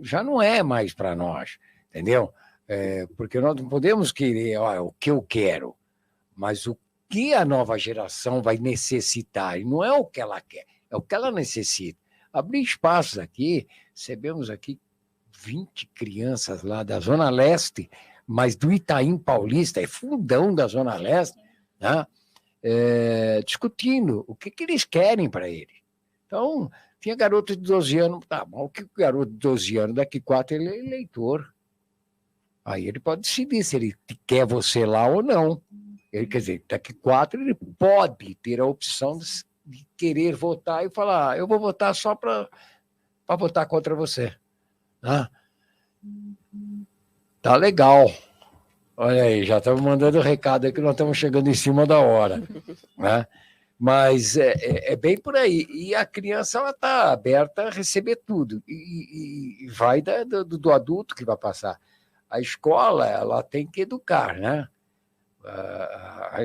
já não é mais para nós, entendeu? Porque nós não podemos querer o que eu quero, mas o que a nova geração vai necessitar, e não é o que ela quer, é o que ela necessita. Abrir espaços aqui, recebemos aqui 20 crianças lá da Zona Leste, mas do Itaim Paulista, é fundão da Zona Leste, né? Discutindo o que eles querem para ele. Então, tinha garoto de 12 anos, tá bom, o que o garoto de 12 anos, daqui 4 ele é eleitor. Aí ele pode decidir se ele quer você lá ou não. Ele, quer dizer, daqui 4 ele pode ter a opção de querer votar e falar, eu vou votar só para votar contra você. Tá legal. Olha aí, já estamos mandando recado aí que nós estamos chegando em cima da hora. Né? Mas é bem por aí. E a criança está aberta a receber tudo. E vai do adulto que vai passar. A escola, ela tem que educar, né? A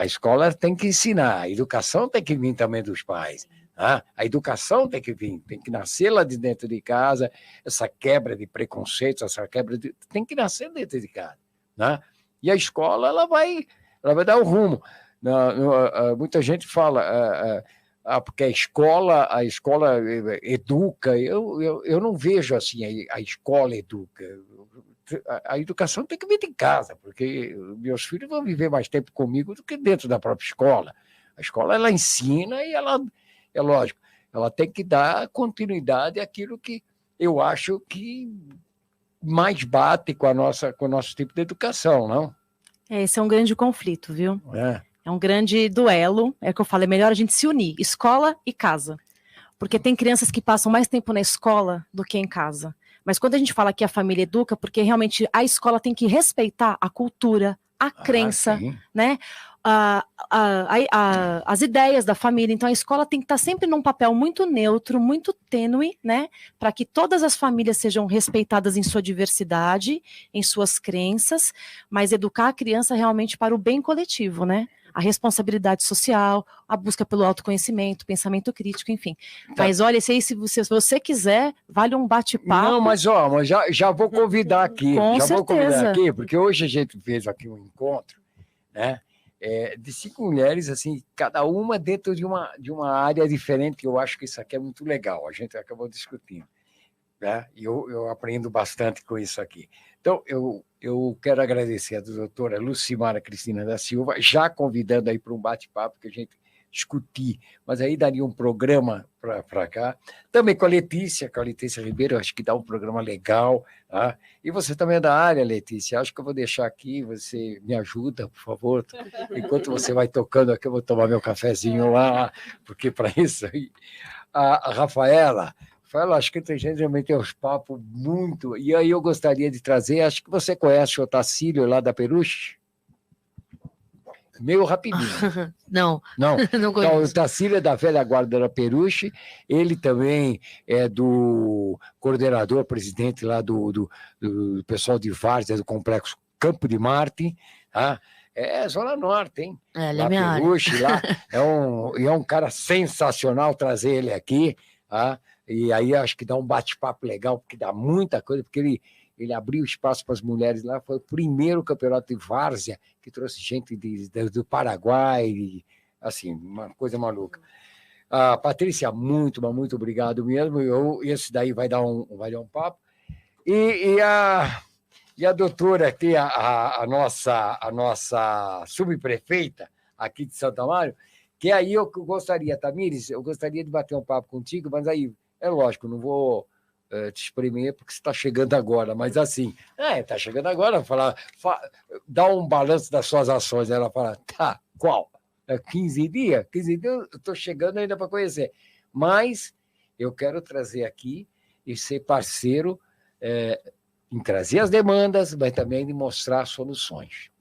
escola tem que ensinar. A educação tem que vir também dos pais. Né? A educação tem que vir, tem que nascer lá de dentro de casa. Essa quebra de preconceitos, tem que nascer dentro de casa. Né? E a escola, ela vai dar o rumo. Muita gente fala porque a escola educa. Eu não vejo assim, a escola educa. A educação tem que vir de casa, porque meus filhos vão viver mais tempo comigo do que dentro da própria escola. A escola, ela ensina e ela, é lógico, ela tem que dar continuidade àquilo que eu acho que mais bate com o nosso tipo de educação, não? Esse é um grande conflito, viu? É um grande duelo. É o que eu falo, é melhor a gente se unir, escola e casa. Porque tem crianças que passam mais tempo na escola do que em casa. Mas quando a gente fala que a família educa, porque realmente a escola tem que respeitar a cultura, a crença, né? As ideias da família. Então a escola tem que estar sempre num papel muito neutro, muito tênue, né? Para que todas as famílias sejam respeitadas em sua diversidade, em suas crenças, mas educar a criança realmente para o bem coletivo, né? A responsabilidade social, a busca pelo autoconhecimento, pensamento crítico, enfim. Tá. Mas olha, se você quiser, vale um bate-papo. Não, mas já vou convidar aqui. Com já certeza. Vou convidar aqui, porque hoje a gente fez aqui um encontro, né? De 5 mulheres, assim, cada uma dentro de uma área diferente, que eu acho que isso aqui é muito legal. A gente acabou discutindo. Né? E eu aprendo bastante com isso aqui. Então, eu quero agradecer a doutora Lucimara Cristina da Silva, já convidando aí para um bate-papo que a gente discutir, mas aí daria um programa para cá. Também com a Letícia Ribeiro, acho que dá um programa legal. Tá? E você também é da área, Letícia, acho que eu vou deixar aqui, você me ajuda, por favor. Enquanto você vai tocando aqui, eu vou tomar meu cafezinho lá, porque para isso aí... A Rafaela, acho que tem gente que também tem uns papos muito... E aí eu gostaria de trazer, acho que você conhece o Otacílio lá da Peruche? Meio rapidinho. Não, não conheço. Então, o Otacílio é da velha guarda da Peruche, ele também é do coordenador, presidente lá do pessoal de Várzea, do Complexo Campo de Marte, tá? É Zona Norte, hein? Ele é minha Peruche, área. Lá, é um cara sensacional trazer ele aqui, tá? E aí acho que dá um bate-papo legal, porque dá muita coisa, porque ele abriu espaço para as mulheres lá, foi o primeiro campeonato de várzea que trouxe gente do Paraguai, assim, uma coisa maluca. Patrícia, muito obrigado mesmo, esse daí vai dar um papo. E a doutora aqui, a nossa subprefeita aqui de Santo Amaro, que aí eu gostaria, Tamires, eu gostaria de bater um papo contigo, mas aí, é lógico, não vou te espremer porque você está chegando agora, mas assim, está chegando agora, dá um balanço das suas ações. Ela fala, tá, qual? 15 dias? 15 dias eu estou chegando ainda para conhecer, mas eu quero trazer aqui e ser parceiro em trazer as demandas, mas também de mostrar soluções.